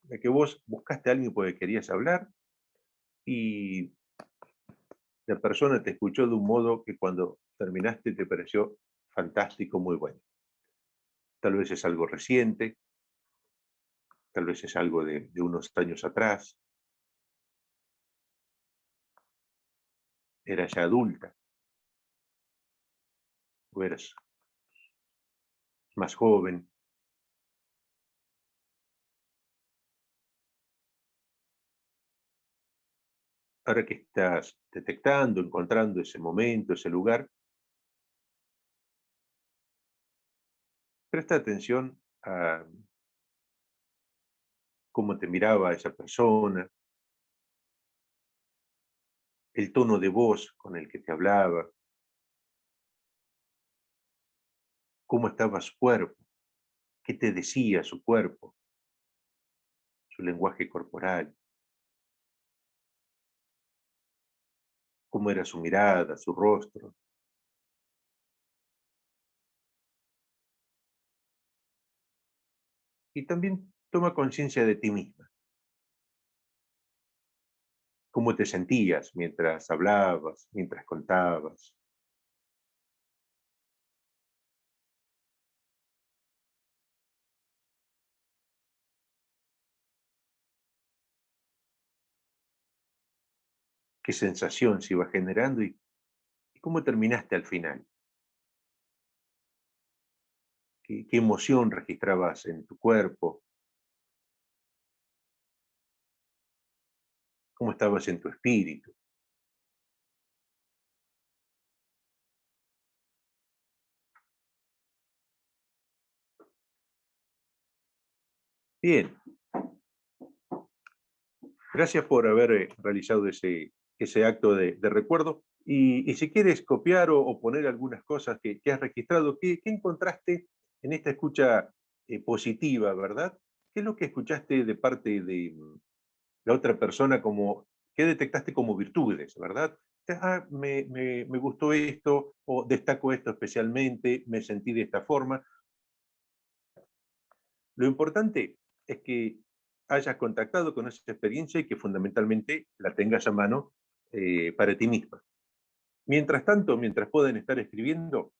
en la que vos buscaste a alguien por el que querías hablar y la persona te escuchó de un modo que cuando terminaste te pareció fantástico, muy bueno. Tal vez es algo reciente, tal vez es algo de unos años atrás, eras ya adulta, o eras más joven. Ahora que estás detectando, encontrando ese momento, ese lugar, presta atención a cómo te miraba esa persona, el tono de voz con el que te hablaba, cómo estaba su cuerpo, qué te decía su cuerpo, su lenguaje corporal, cómo era su mirada, su rostro. Y también toma conciencia de ti misma, cómo te sentías mientras hablabas, mientras contabas, qué sensación se iba generando y cómo terminaste al final, qué emoción registrabas en tu cuerpo, cómo estabas en tu espíritu. Bien, gracias por haber realizado ese acto de recuerdo. Y si quieres copiar o poner algunas cosas que has registrado, ¿qué encontraste en esta escucha positiva, verdad? ¿Qué es lo que escuchaste de parte de la otra persona qué detectaste como virtudes, verdad? Me gustó esto, o destaco esto especialmente, me sentí de esta forma. Lo importante es que hayas contactado con esa experiencia y que fundamentalmente la tengas a mano para ti misma. Mientras tanto, mientras pueden estar escribiendo,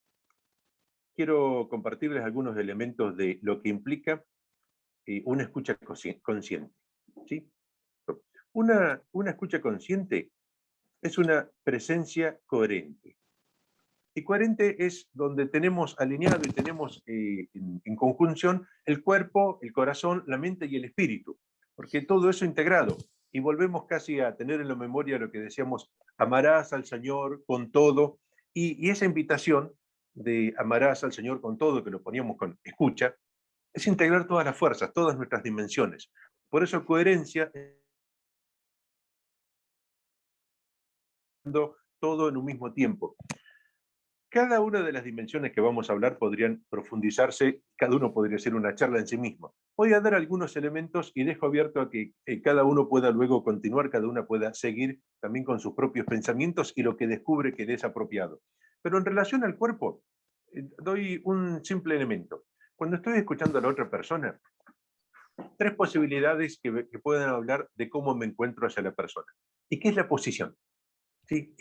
quiero compartirles algunos elementos de lo que implica una escucha consciente. ¿Sí? Una escucha consciente es una presencia coherente. Y coherente es donde tenemos alineado y tenemos en conjunción el cuerpo, el corazón, la mente y el espíritu, porque todo eso integrado. Y volvemos casi a tener en la memoria lo que decíamos, amarás al Señor con todo, y esa invitación de amarás al Señor con todo, que lo poníamos con escucha, es integrar todas las fuerzas, todas nuestras dimensiones. Por eso coherencia es todo en un mismo tiempo. Cada una de las dimensiones que vamos a hablar podrían profundizarse, cada uno podría ser una charla en sí mismo. Voy a dar algunos elementos y dejo abierto a que cada uno pueda luego continuar, cada una pueda seguir también con sus propios pensamientos y lo que descubre que le es apropiado. Pero en relación al cuerpo, doy un simple elemento. Cuando estoy escuchando a la otra persona, tres posibilidades que pueden hablar de cómo me encuentro hacia la persona. ¿Y qué es la posición? ¿Sí?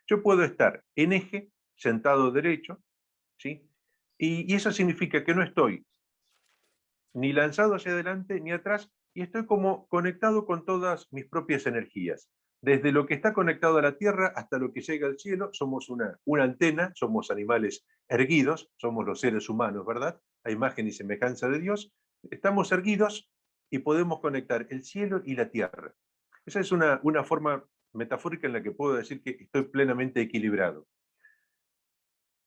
Yo puedo estar en eje, sentado derecho, ¿sí? Y eso significa que no estoy ni lanzado hacia adelante ni atrás, y estoy como conectado con todas mis propias energías. Desde lo que está conectado a la tierra hasta lo que llega al cielo, somos una antena, somos animales erguidos, somos los seres humanos, ¿verdad? A imagen y semejanza de Dios. Estamos erguidos y podemos conectar el cielo y la tierra. Esa es una forma metafórica en la que puedo decir que estoy plenamente equilibrado.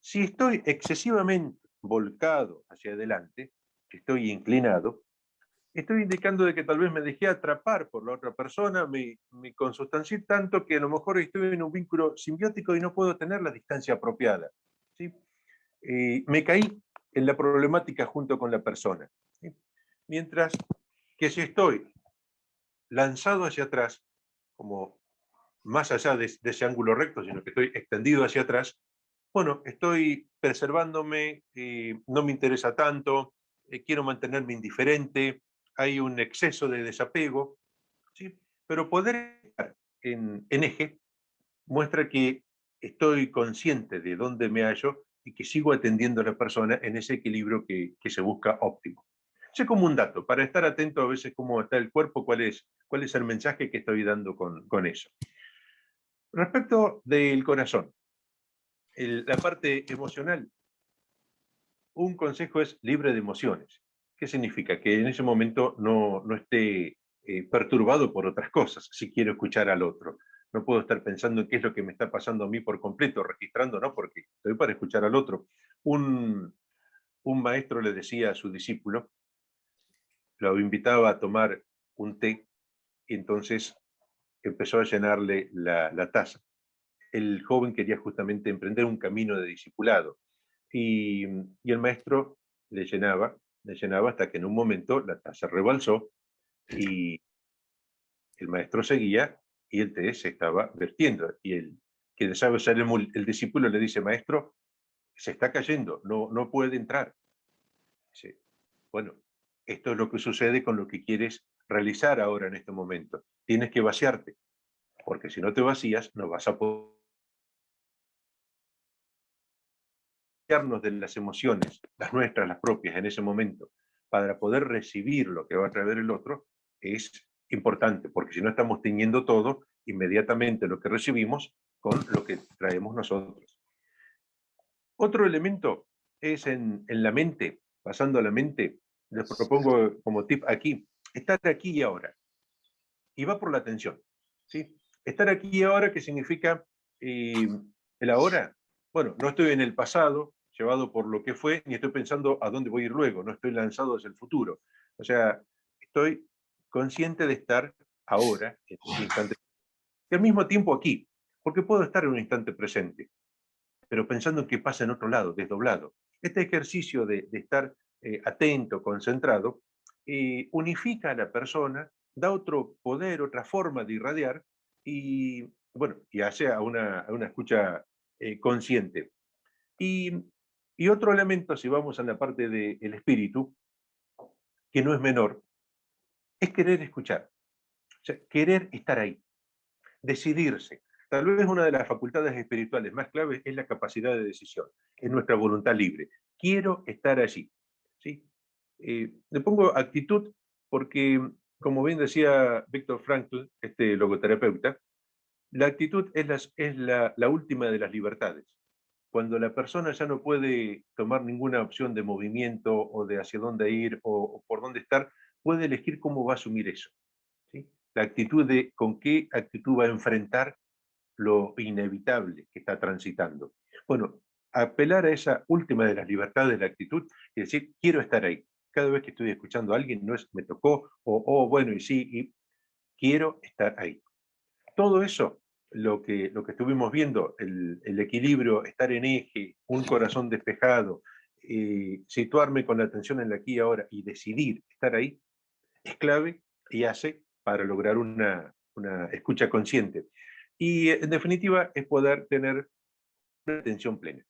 Si estoy excesivamente volcado hacia adelante, que estoy inclinado, estoy indicando de que tal vez me dejé atrapar por la otra persona, me consustancié tanto que a lo mejor estoy en un vínculo simbiótico y no puedo tener la distancia apropiada. ¿Sí? Me caí en la problemática junto con la persona. ¿Sí? Mientras que si estoy lanzado hacia atrás, como más allá de ese ángulo recto, sino que estoy extendido hacia atrás, bueno, estoy preservándome, no me interesa tanto, quiero mantenerme indiferente, hay un exceso de desapego, ¿sí? Pero poder estar en eje muestra que estoy consciente de dónde me hallo y que sigo atendiendo a la persona en ese equilibrio que se busca óptimo. Sé como un dato, para estar atento a veces cómo está el cuerpo, cuál es el mensaje que estoy dando con eso. Respecto del corazón, la parte emocional, un consejo es libre de emociones. ¿Qué significa? Que en ese momento no esté perturbado por otras cosas, si quiero escuchar al otro. No puedo estar pensando en qué es lo que me está pasando a mí por completo, registrando, ¿no? Porque estoy para escuchar al otro. Un maestro le decía a su discípulo, lo invitaba a tomar un té y entonces empezó a llenarle la taza. El joven quería justamente emprender un camino de discipulado y el maestro le llenaba hasta que en un momento la taza rebalsó y el maestro seguía y el té se estaba vertiendo. Y el que desea ser el discípulo le dice, maestro, se está cayendo, no puede entrar. Dice, bueno, esto es lo que sucede con lo que quieres realizar ahora en este momento. Tienes que vaciarte, porque si no te vacías, no vas a poder de las emociones, las nuestras, las propias, en ese momento, para poder recibir lo que va a traer el otro, es importante, porque si no estamos teniendo todo, inmediatamente lo que recibimos con lo que traemos nosotros. Otro elemento es en la mente, pasando a la mente, les propongo como tip aquí, estar aquí y ahora. Y va por la atención, ¿sí? Estar aquí y ahora, ¿qué significa el ahora? Bueno, no estoy en el pasado, llevado por lo que fue, ni estoy pensando a dónde voy a ir luego, no estoy lanzado hacia el futuro. O sea, estoy consciente de estar ahora, en este instante, y al mismo tiempo aquí, porque puedo estar en un instante presente, pero pensando en qué pasa en otro lado, desdoblado. Este ejercicio de estar atento, concentrado, unifica a la persona, da otro poder, otra forma de irradiar y, bueno, y hace a una escucha consciente. Y, y otro elemento, si vamos a la parte del espíritu, que no es menor, es querer escuchar, o sea, querer estar ahí, decidirse. Tal vez una de las facultades espirituales más claves es la capacidad de decisión, es nuestra voluntad libre. Quiero estar allí. ¿Sí? Le pongo actitud porque, como bien decía Viktor Frankl, este logoterapeuta, la actitud es la última de las libertades. Cuando la persona ya no puede tomar ninguna opción de movimiento o de hacia dónde ir o por dónde estar, puede elegir cómo va a asumir eso. ¿Sí? La actitud de con qué actitud va a enfrentar lo inevitable que está transitando. Bueno, apelar a esa última de las libertades de la actitud y decir, quiero estar ahí. Cada vez que estoy escuchando a alguien, no es me tocó, o oh, bueno, y sí, y quiero estar ahí. Todo eso, lo que estuvimos viendo, el equilibrio, estar en eje, un corazón despejado, situarme con la atención en la aquí y ahora y decidir estar ahí, es clave y hace para lograr una escucha consciente. Y en definitiva es poder tener una atención plena.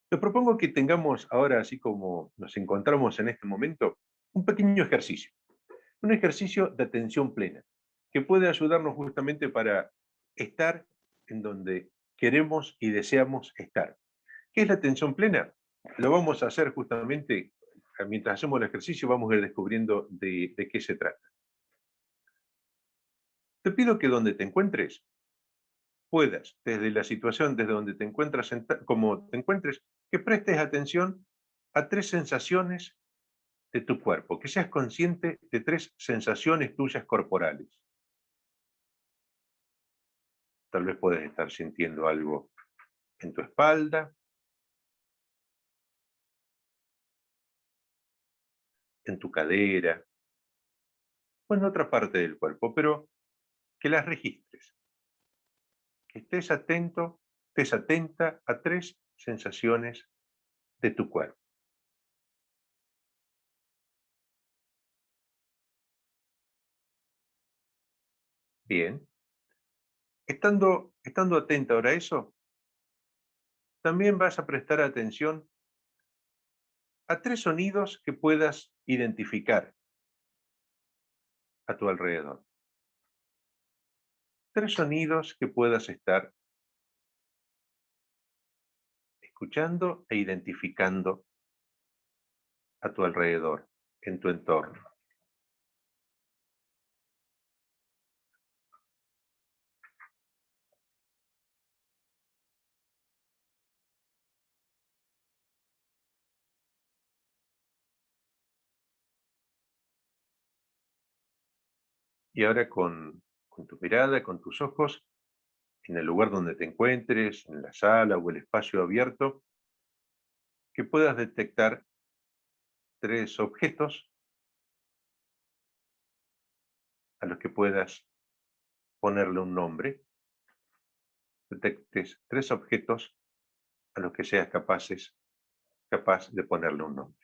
Te propongo que tengamos ahora, así como nos encontramos en este momento, un pequeño ejercicio. Un ejercicio de atención plena, que puede ayudarnos justamente para estar en donde queremos y deseamos estar. ¿Qué es la atención plena? Lo vamos a hacer justamente, mientras hacemos el ejercicio, vamos a ir descubriendo de qué se trata. Te pido que donde te encuentres, puedas, desde la situación, desde donde te encuentras, como te encuentres, que prestes atención a tres sensaciones de tu cuerpo, que seas consciente de tres sensaciones tuyas corporales. Tal vez puedes estar sintiendo algo en tu espalda, en tu cadera o en otra parte del cuerpo, pero que las registres, que estés atento, estés atenta a tres sensaciones de tu cuerpo. Bien, estando atenta ahora a eso, también vas a prestar atención a tres sonidos que puedas identificar a tu alrededor. Tres sonidos que puedas estar escuchando e identificando a tu alrededor, en tu entorno. Y ahora con tu mirada, con tus ojos, en el lugar donde te encuentres, en la sala o el espacio abierto, que puedas detectar 3 objetos a los que puedas ponerle un nombre. Detectes 3 objetos a los que seas capaz de ponerle un nombre.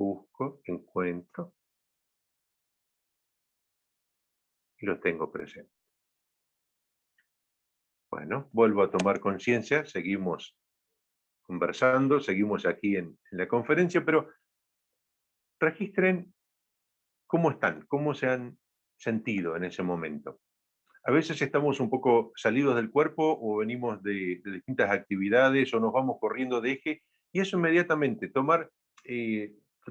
Busco, encuentro y lo tengo presente. Bueno, vuelvo a tomar conciencia, seguimos conversando, seguimos aquí en la conferencia, pero registren cómo están, cómo se han sentido en ese momento. A veces estamos un poco salidos del cuerpo o venimos de distintas actividades o nos vamos corriendo de eje y eso inmediatamente,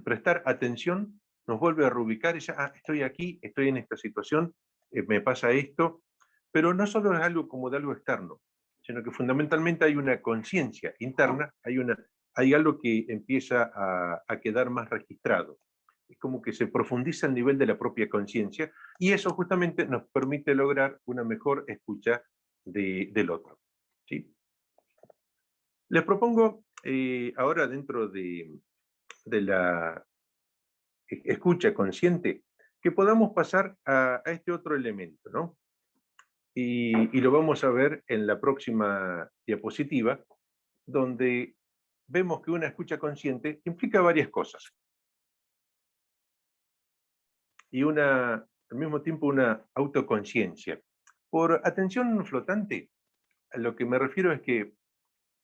prestar atención, nos vuelve a reubicar y dice, estoy aquí, estoy en esta situación, me pasa esto, pero no solo es algo como de algo externo, sino que fundamentalmente hay una conciencia interna, hay algo que empieza a quedar más registrado. Es como que se profundiza el nivel de la propia conciencia y eso justamente nos permite lograr una mejor escucha del otro. ¿Sí? Les propongo ahora dentro de la escucha consciente que podamos pasar a este otro elemento, ¿no? Y lo vamos a ver en la próxima diapositiva, donde vemos que una escucha consciente implica varias cosas. Y al mismo tiempo una autoconciencia. Por atención flotante, a lo que me refiero es que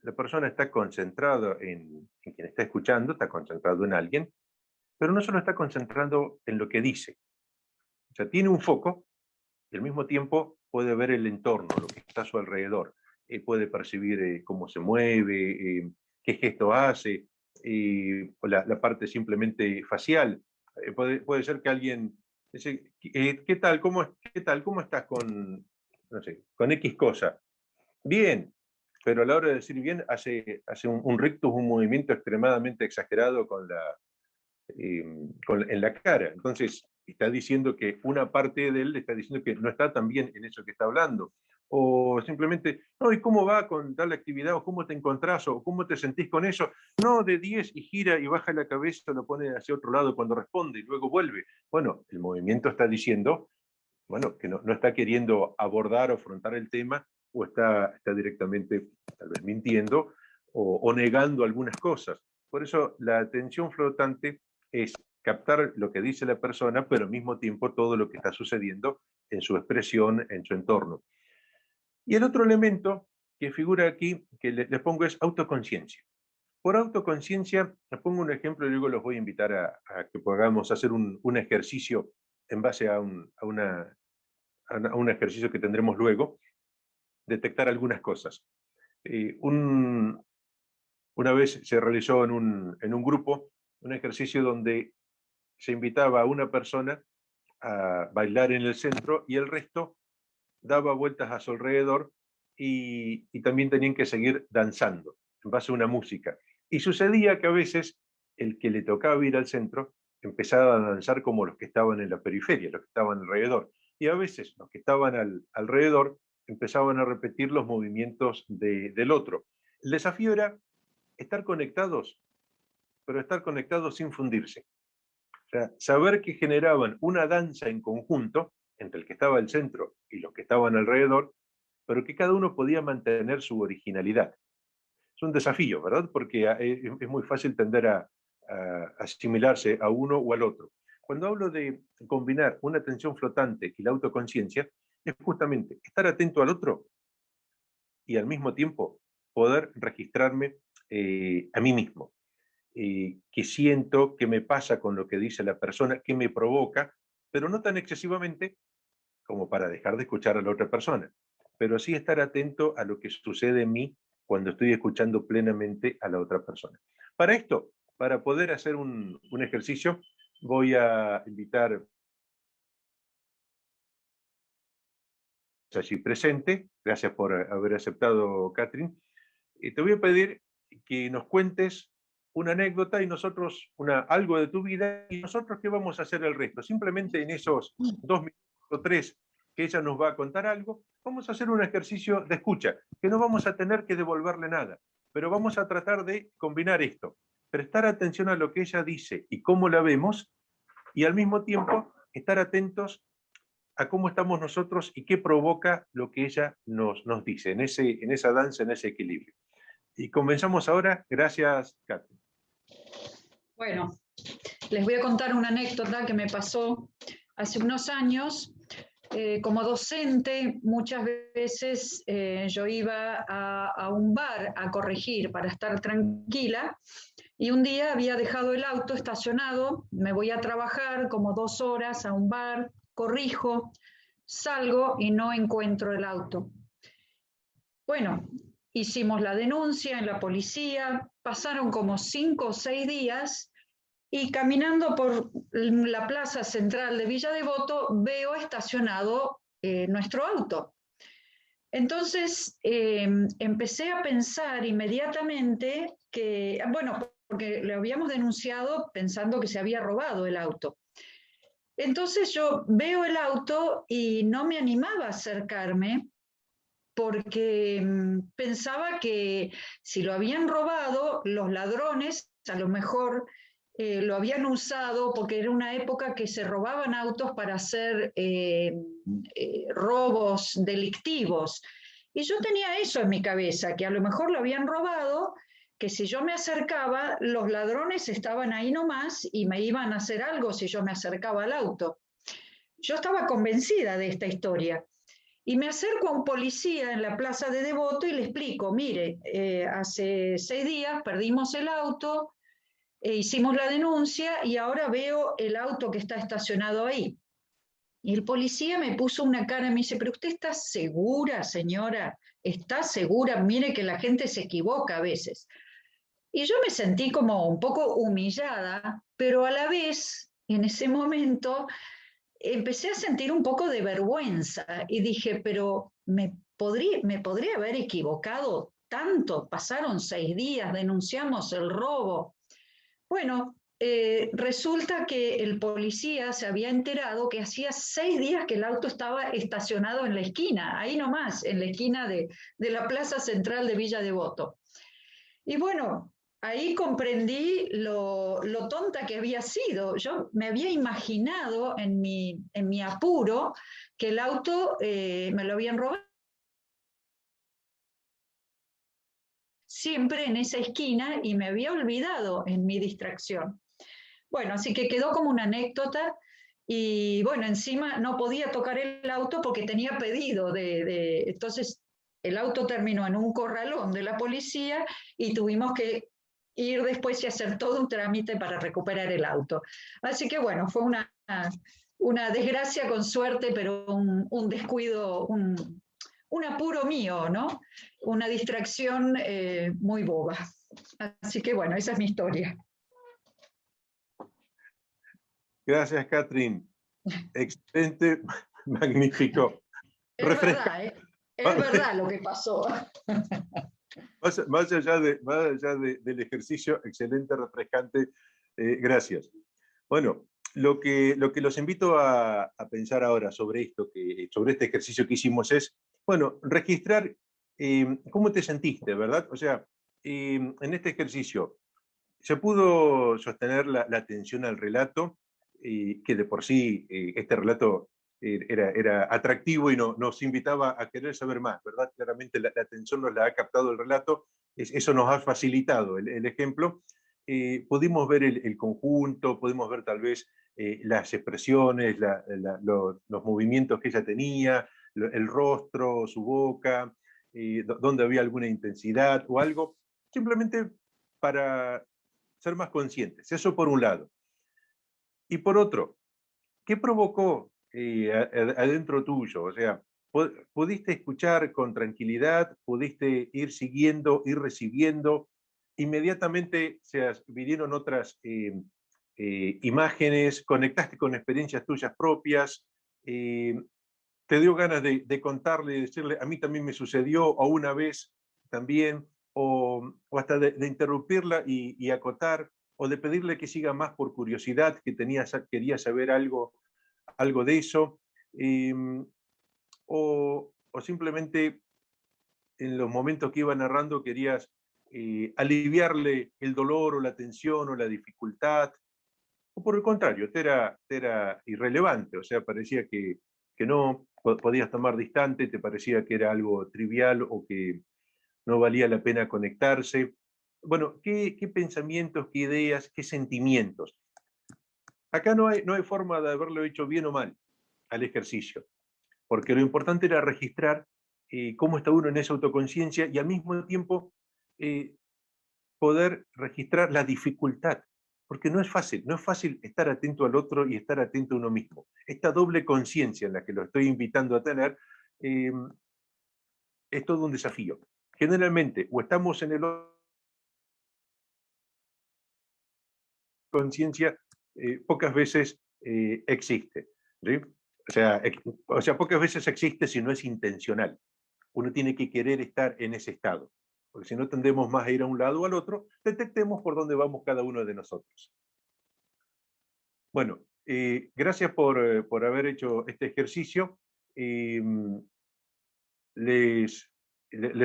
la persona está concentrada en quien está escuchando, está concentrado en alguien, pero no solo está concentrado en lo que dice. O sea, tiene un foco y al mismo tiempo puede ver el entorno, lo que está a su alrededor. Puede percibir cómo se mueve, qué gesto hace, o la parte simplemente facial. Puede ser que alguien dice, ¿qué tal? ¿Qué tal? ¿Cómo estás con, no sé, con X cosa? Bien, pero a la hora de decir bien hace un rictus, un movimiento extremadamente exagerado en la cara. Entonces, está diciendo que una parte de él le está diciendo que no está tan bien en eso que está hablando. O simplemente, no, ¿y cómo va con tal actividad? ¿O cómo te encontrás? ¿O cómo te sentís con eso? No, de 10 y gira y baja la cabeza, lo pone hacia otro lado cuando responde y luego vuelve. Bueno, el movimiento está diciendo, bueno, que no está queriendo abordar o afrontar el tema o está directamente tal vez mintiendo o negando algunas cosas. Por eso la atención flotante es captar lo que dice la persona, pero al mismo tiempo todo lo que está sucediendo en su expresión, en su entorno. Y el otro elemento que figura aquí, que les pongo, es autoconciencia. Por autoconciencia, les pongo un ejemplo y luego los voy a invitar a que podamos hacer un ejercicio en base a un ejercicio que tendremos luego, detectar algunas cosas. Una vez se realizó en un grupo un ejercicio donde se invitaba a una persona a bailar en el centro y el resto daba vueltas a su alrededor y también tenían que seguir danzando en base a una música. Y sucedía que a veces el que le tocaba ir al centro empezaba a danzar como los que estaban en la periferia, los que estaban alrededor. Y a veces los que estaban alrededor empezaban a repetir los movimientos del otro. El desafío era estar conectados, pero estar conectados sin fundirse. O sea, saber que generaban una danza en conjunto entre el que estaba al centro y los que estaban alrededor, pero que cada uno podía mantener su originalidad. Es un desafío, ¿verdad? Porque es muy fácil tender a asimilarse a uno o al otro. Cuando hablo de combinar una atención flotante y la autoconciencia, es justamente estar atento al otro y al mismo tiempo poder registrarme a mí mismo. qué siento, qué me pasa con lo que dice la persona, qué me provoca, pero no tan excesivamente como para dejar de escuchar a la otra persona, pero sí estar atento a lo que sucede en mí cuando estoy escuchando plenamente a la otra persona. Para esto, para poder hacer un ejercicio, voy a invitar allí presente, gracias por haber aceptado, Catherine, y te voy a pedir que nos cuentes una anécdota y nosotros algo de tu vida, y nosotros qué vamos a hacer el resto. Simplemente en esos 2 minutos o 3 que ella nos va a contar algo, vamos a hacer un ejercicio de escucha, que no vamos a tener que devolverle nada, pero vamos a tratar de combinar esto, prestar atención a lo que ella dice y cómo la vemos, y al mismo tiempo estar atentos a cómo estamos nosotros y qué provoca lo que ella nos dice, en esa danza, en ese equilibrio. Y comenzamos ahora. Gracias, Catherine. Bueno, les voy a contar una anécdota que me pasó hace unos años. Como docente, muchas veces yo iba a un bar a corregir para estar tranquila, y un día había dejado el auto estacionado, me voy a trabajar como 2 horas a un bar, corrijo, salgo y no encuentro el auto. Bueno, hicimos la denuncia en la policía, pasaron como 5 o 6 días, y caminando por la plaza central de Villa Devoto veo estacionado nuestro auto. Entonces empecé a pensar inmediatamente que, bueno, porque le habíamos denunciado pensando que se había robado el auto. Entonces yo veo el auto y no me animaba a acercarme, porque pensaba que si lo habían robado, los ladrones a lo mejor lo habían usado, porque era una época que se robaban autos para hacer robos delictivos. Y yo tenía eso en mi cabeza, que a lo mejor lo habían robado, que si yo me acercaba, los ladrones estaban ahí nomás y me iban a hacer algo si yo me acercaba al auto. Yo estaba convencida de esta historia. Y me acerco a un policía en la plaza de Devoto y le explico, mire, hace 6 días perdimos el auto, hicimos la denuncia y ahora veo el auto que está estacionado ahí. Y el policía me puso una cara y me dice, pero usted está segura, señora, está segura, mire que la gente se equivoca a veces. Y yo me sentí como un poco humillada, pero a la vez, en ese momento, empecé a sentir un poco de vergüenza y dije, pero me podría haber equivocado tanto, pasaron 6 días, denunciamos el robo. Bueno, resulta que el policía se había enterado que hacía 6 días que el auto estaba estacionado en la esquina, ahí nomás, en la esquina de la plaza central de Villa Devoto. Y bueno, ahí comprendí lo tonta que había sido. Yo me había imaginado en mi apuro que el auto me lo habían robado siempre en esa esquina y me había olvidado en mi distracción. Bueno, así que quedó como una anécdota. Y bueno, encima no podía tocar el auto porque tenía pedido entonces el auto terminó en un corralón de la policía y tuvimos que ir después y hacer todo un trámite para recuperar el auto. Así que bueno, fue una desgracia con suerte, pero un descuido, un apuro mío, ¿no? Una distracción muy boba. Así que bueno, esa es mi historia. Gracias, Catherine. Excelente, magnífico. Es verdad, es verdad lo que pasó. Más allá del ejercicio, excelente, refrescante. Gracias. Bueno, lo que los invito a pensar ahora sobre esto, sobre este ejercicio que hicimos es, bueno, registrar cómo te sentiste, ¿verdad? O sea, en este ejercicio, ¿se pudo sostener la atención al relato? Que de por sí este relato era atractivo y nos invitaba a querer saber más, ¿verdad? Claramente la atención nos la ha captado el relato, eso nos ha facilitado el ejemplo. Pudimos ver el conjunto, pudimos ver tal vez las expresiones, los movimientos que ella tenía, el rostro, su boca, donde había alguna intensidad o algo, simplemente para ser más conscientes. Eso por un lado. Y por otro, ¿qué provocó adentro tuyo? O sea, ¿pudiste escuchar con tranquilidad? ¿Pudiste ir siguiendo, ir recibiendo? Inmediatamente vinieron otras imágenes, conectaste con experiencias tuyas propias, te dio ganas de contarle, de decirle, a mí también me sucedió, o una vez también, o hasta de interrumpirla y acotar, o de pedirle que siga más por curiosidad, que quería saber algo de eso, o simplemente en los momentos que iba narrando querías aliviarle el dolor o la tensión o la dificultad, o por el contrario, te era irrelevante, o sea, parecía que no podías tomar distante, te parecía que era algo trivial o que no valía la pena conectarse. Bueno, ¿qué pensamientos, qué ideas, qué sentimientos? Acá no hay forma de haberlo hecho bien o mal al ejercicio, porque lo importante era registrar cómo está uno en esa autoconciencia y al mismo tiempo poder registrar la dificultad, porque no es fácil estar atento al otro y estar atento a uno mismo. Esta doble conciencia en la que lo estoy invitando a tener es todo un desafío. Generalmente, o estamos en el conciencia, pocas veces existe. ¿Sí? O sea, pocas veces existe si no es intencional. Uno tiene que querer estar en ese estado, porque si no tendemos más a ir a un lado o al otro, detectemos por dónde vamos cada uno de nosotros. Bueno, gracias por haber hecho este ejercicio. Les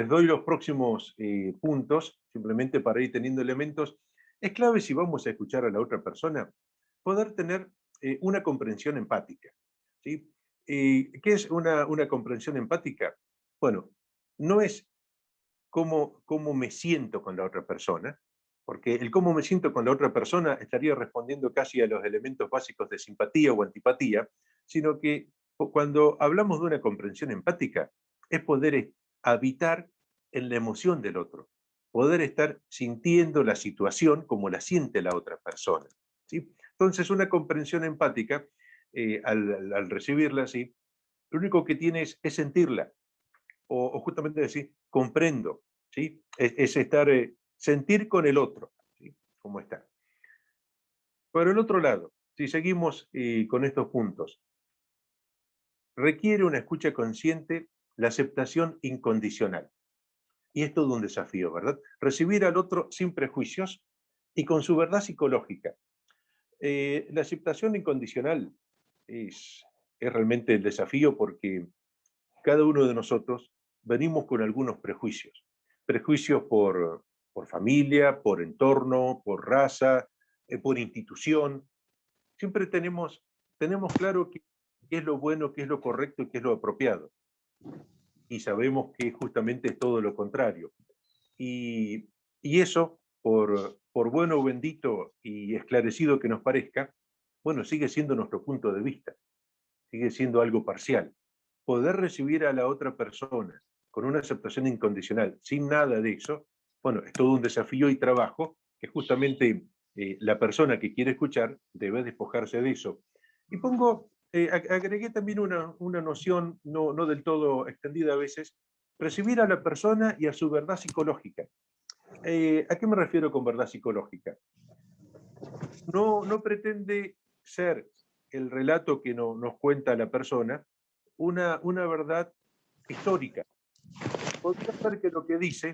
doy los próximos puntos, simplemente para ir teniendo elementos. Es clave, si vamos a escuchar a la otra persona, poder tener una comprensión empática. ¿Sí? ¿Qué es una comprensión empática? Bueno, no es cómo me siento con la otra persona, porque el cómo me siento con la otra persona estaría respondiendo casi a los elementos básicos de simpatía o antipatía, sino que cuando hablamos de una comprensión empática, es poder habitar en la emoción del otro, poder estar sintiendo la situación como la siente la otra persona. ¿Sí? Entonces, una comprensión empática, al recibirla así, lo único que tiene es sentirla, o justamente decir, comprendo, ¿sí? Es estar, sentir con el otro, ¿sí? Cómo está. Por el otro lado, si seguimos con estos puntos, requiere una escucha consciente la aceptación incondicional. Y es todo un desafío, ¿verdad? Recibir al otro sin prejuicios y con su verdad psicológica. La aceptación incondicional es realmente el desafío, porque cada uno de nosotros venimos con algunos prejuicios. Prejuicios por familia, por entorno, por raza, por institución. Siempre tenemos claro qué es lo bueno, qué es lo correcto y qué es lo apropiado. Y sabemos que justamente es todo lo contrario. Y eso, por bueno, bendito y esclarecido que nos parezca, bueno, sigue siendo nuestro punto de vista, sigue siendo algo parcial. Poder recibir a la otra persona con una aceptación incondicional, sin nada de eso, bueno, es todo un desafío y trabajo que justamente la persona que quiere escuchar debe despojarse de eso. Y agregué también una noción no del todo extendida a veces, recibir a la persona y a su verdad psicológica. ¿A qué me refiero con verdad psicológica? No pretende ser el relato que nos cuenta la persona una verdad histórica. Podría ser que lo que dice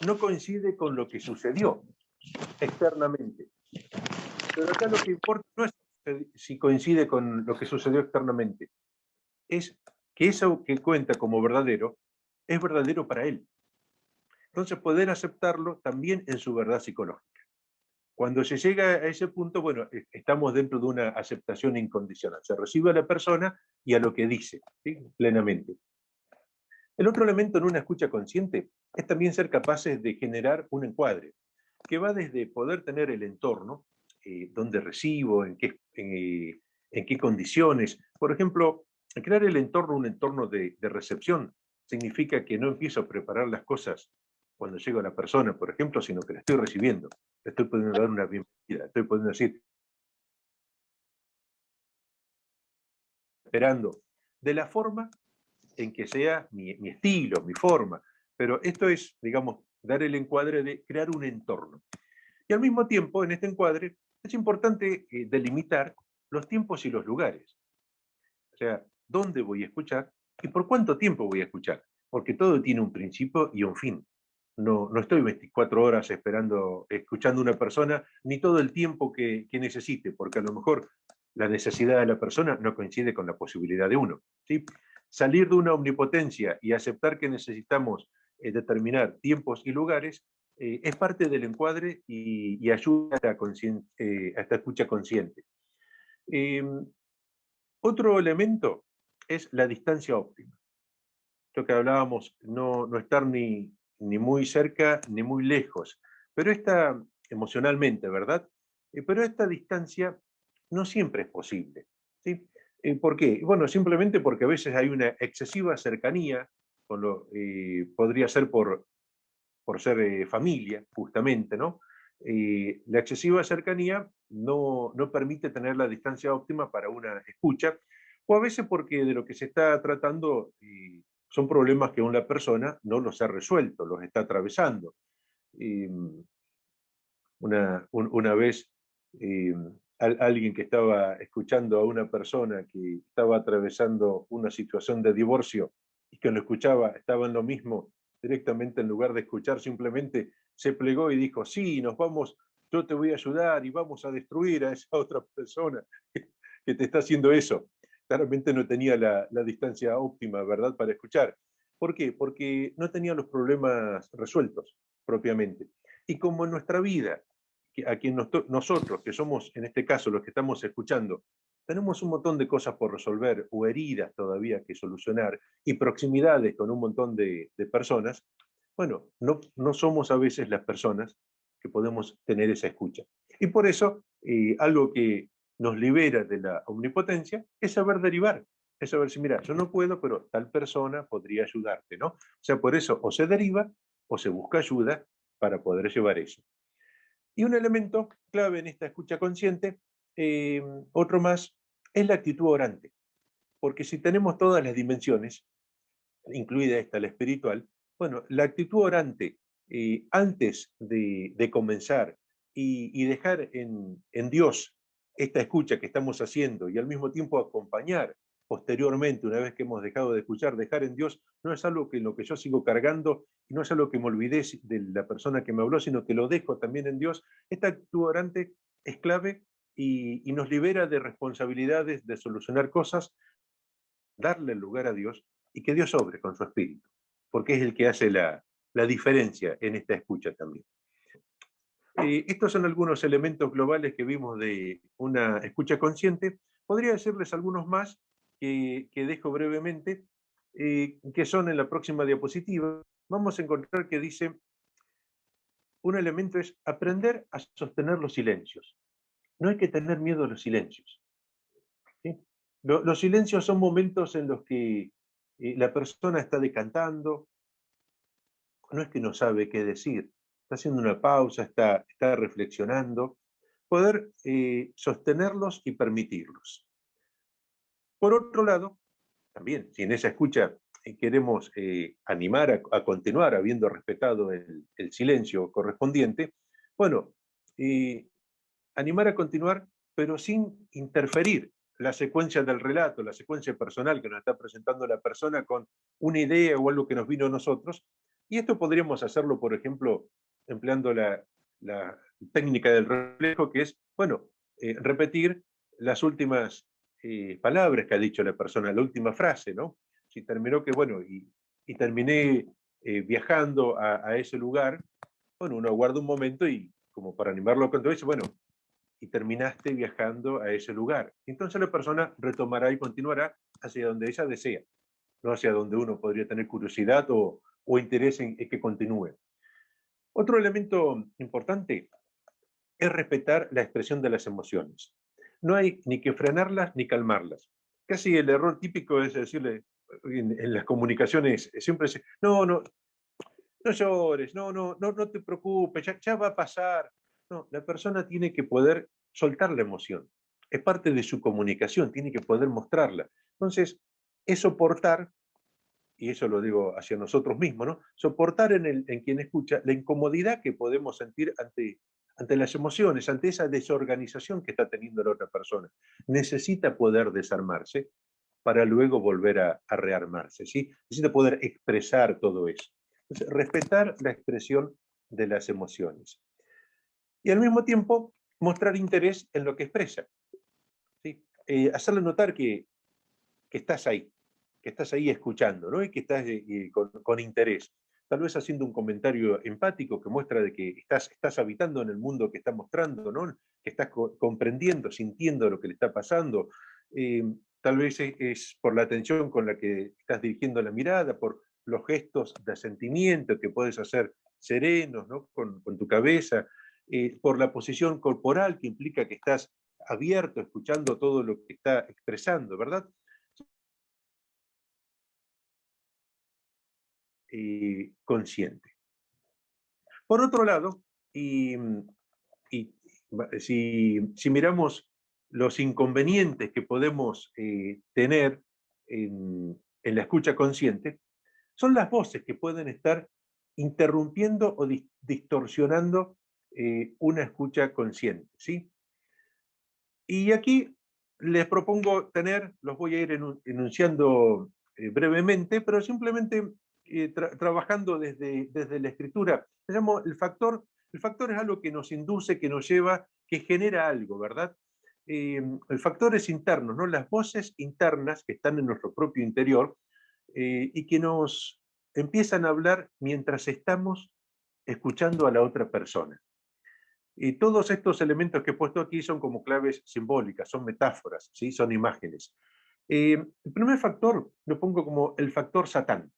no coincide con lo que sucedió externamente. Pero acá lo que importa no es si coincide con lo que sucedió externamente, es que eso que cuenta como verdadero es verdadero para él. Entonces, poder aceptarlo también en su verdad psicológica. Cuando se llega a ese punto, bueno, estamos dentro de una aceptación incondicional. Se recibe a la persona y a lo que dice, ¿sí? Plenamente. El otro elemento en una escucha consciente es también ser capaces de generar un encuadre, que va desde poder tener el entorno, dónde recibo, en qué condiciones. Por ejemplo, crear el entorno, un entorno de recepción, significa que no empiezo a preparar las cosas cuando llego a la persona, por ejemplo, sino que la estoy recibiendo. Le estoy pudiendo dar una bienvenida, estoy pudiendo decir, esperando, de la forma en que sea mi estilo, mi forma. Pero esto es, digamos, dar el encuadre de crear un entorno. Y al mismo tiempo, en este encuadre, es importante delimitar los tiempos y los lugares. O sea, ¿dónde voy a escuchar y por cuánto tiempo voy a escuchar? Porque todo tiene un principio y un fin. No estoy 24 horas escuchando a una persona, ni todo el tiempo que necesite, porque a lo mejor la necesidad de la persona no coincide con la posibilidad de uno. ¿Sí? Salir de una omnipotencia y aceptar que necesitamos determinar tiempos y lugares es parte del encuadre y ayuda a esta escucha consciente. Otro elemento es la distancia óptima. Lo que hablábamos, no estar ni muy cerca ni muy lejos, pero esta emocionalmente, ¿verdad? Pero esta distancia no siempre es posible. ¿Sí? ¿Por qué? Bueno, simplemente porque a veces hay una excesiva cercanía, podría ser por ser familia, justamente, ¿no? La excesiva cercanía no permite tener la distancia óptima para una escucha, o a veces porque de lo que se está tratando son problemas que aún la persona no los ha resuelto, los está atravesando. Una vez alguien que estaba escuchando a una persona que estaba atravesando una situación de divorcio y que lo escuchaba, estaba en lo mismo, directamente en lugar de escuchar, simplemente se plegó y dijo, sí, nos vamos, yo te voy a ayudar y vamos a destruir a esa otra persona que te está haciendo eso. Claramente no tenía la distancia óptima, ¿verdad?, para escuchar. ¿Por qué? Porque no tenía los problemas resueltos propiamente. Y como en nuestra vida, a quien nosotros, que somos en este caso los que estamos escuchando, tenemos un montón de cosas por resolver o heridas todavía que solucionar y proximidades con un montón de personas, bueno, no somos a veces las personas que podemos tener esa escucha. Y por eso, algo que nos libera de la omnipotencia es saber derivar, es saber si, mira, yo no puedo, pero tal persona podría ayudarte, ¿no? O sea, por eso o se deriva o se busca ayuda para poder llevar eso. Y un elemento clave en esta escucha consciente, otro más, es la actitud orante. Porque si tenemos todas las dimensiones, incluida esta, la espiritual, bueno, la actitud orante, antes de comenzar y dejar en Dios esta escucha que estamos haciendo y al mismo tiempo acompañar posteriormente, una vez que hemos dejado de escuchar, dejar en Dios, no es algo que en lo que yo sigo cargando y no es algo que me olvidé de la persona que me habló, sino que lo dejo también en Dios. Esta actitud orante es clave y nos libera de responsabilidades de solucionar cosas, darle el lugar a Dios y que Dios obre con su espíritu, porque es el que hace la diferencia en esta escucha también. Estos son algunos elementos globales que vimos de una escucha consciente. Podría decirles algunos más que dejo brevemente, que son en la próxima diapositiva. Vamos a encontrar que dice, un elemento es aprender a sostener los silencios. No hay que tener miedo a los silencios. ¿Sí? Los silencios son momentos en los que la persona está decantando, no es que no sabe qué decir, está haciendo una pausa, está reflexionando, poder sostenerlos y permitirlos. Por otro lado, también, si en esa escucha queremos animar a continuar habiendo respetado el silencio correspondiente, bueno, animar a continuar, pero sin interferir la secuencia del relato, la secuencia personal que nos está presentando la persona con una idea o algo que nos vino a nosotros. Y esto podríamos hacerlo, por ejemplo, empleando la técnica del reflejo, que es, bueno, repetir las últimas palabras que ha dicho la persona, la última frase, ¿no? Si terminó que, bueno, y terminé viajando a ese lugar, bueno, uno aguarda un momento y como para animarlo a contar, dice, bueno, y terminaste viajando a ese lugar. Entonces la persona retomará y continuará hacia donde ella desea, no hacia donde uno podría tener curiosidad o interés en que continúe. Otro elemento importante es respetar la expresión de las emociones. No hay ni que frenarlas ni calmarlas. Casi el error típico es decirle en las comunicaciones, siempre dice, no no llores, no te preocupes, ya va a pasar. No, la persona tiene que poder soltar la emoción. Es parte de su comunicación, tiene que poder mostrarla. Entonces, es soportar, y eso lo digo hacia nosotros mismos, ¿no? Soportar en quien escucha la incomodidad que podemos sentir ante las emociones, ante esa desorganización que está teniendo la otra persona. Necesita poder desarmarse para luego volver a rearmarse, ¿sí? Necesita poder expresar todo eso. Entonces, respetar la expresión de las emociones. Y al mismo tiempo, mostrar interés en lo que expresa, ¿sí? Hacerle notar que estás ahí escuchando, ¿no? Y que estás con interés. Tal vez haciendo un comentario empático que muestra de que estás habitando en el mundo que está mostrando, ¿no? Que estás comprendiendo, sintiendo lo que le está pasando. Tal vez es por la atención con la que estás dirigiendo la mirada, por los gestos de asentimiento que puedes hacer serenos, ¿no? Con tu cabeza, por la posición corporal que implica que estás abierto, escuchando todo lo que está expresando, ¿verdad? Consciente. Por otro lado, y si miramos los inconvenientes que podemos tener en la escucha consciente, son las voces que pueden estar interrumpiendo o distorsionando una escucha consciente, ¿sí? Y aquí les propongo los voy a ir enunciando brevemente, pero simplemente trabajando desde la escritura. Se llama el factor es algo que nos induce, que nos lleva, que genera algo, ¿verdad? El factor es interno, ¿no? Las voces internas que están en nuestro propio interior y que nos empiezan a hablar mientras estamos escuchando a la otra persona. Y todos estos elementos que he puesto aquí son como claves simbólicas, son metáforas, ¿sí? Son imágenes. El primer factor lo pongo como el factor Satán,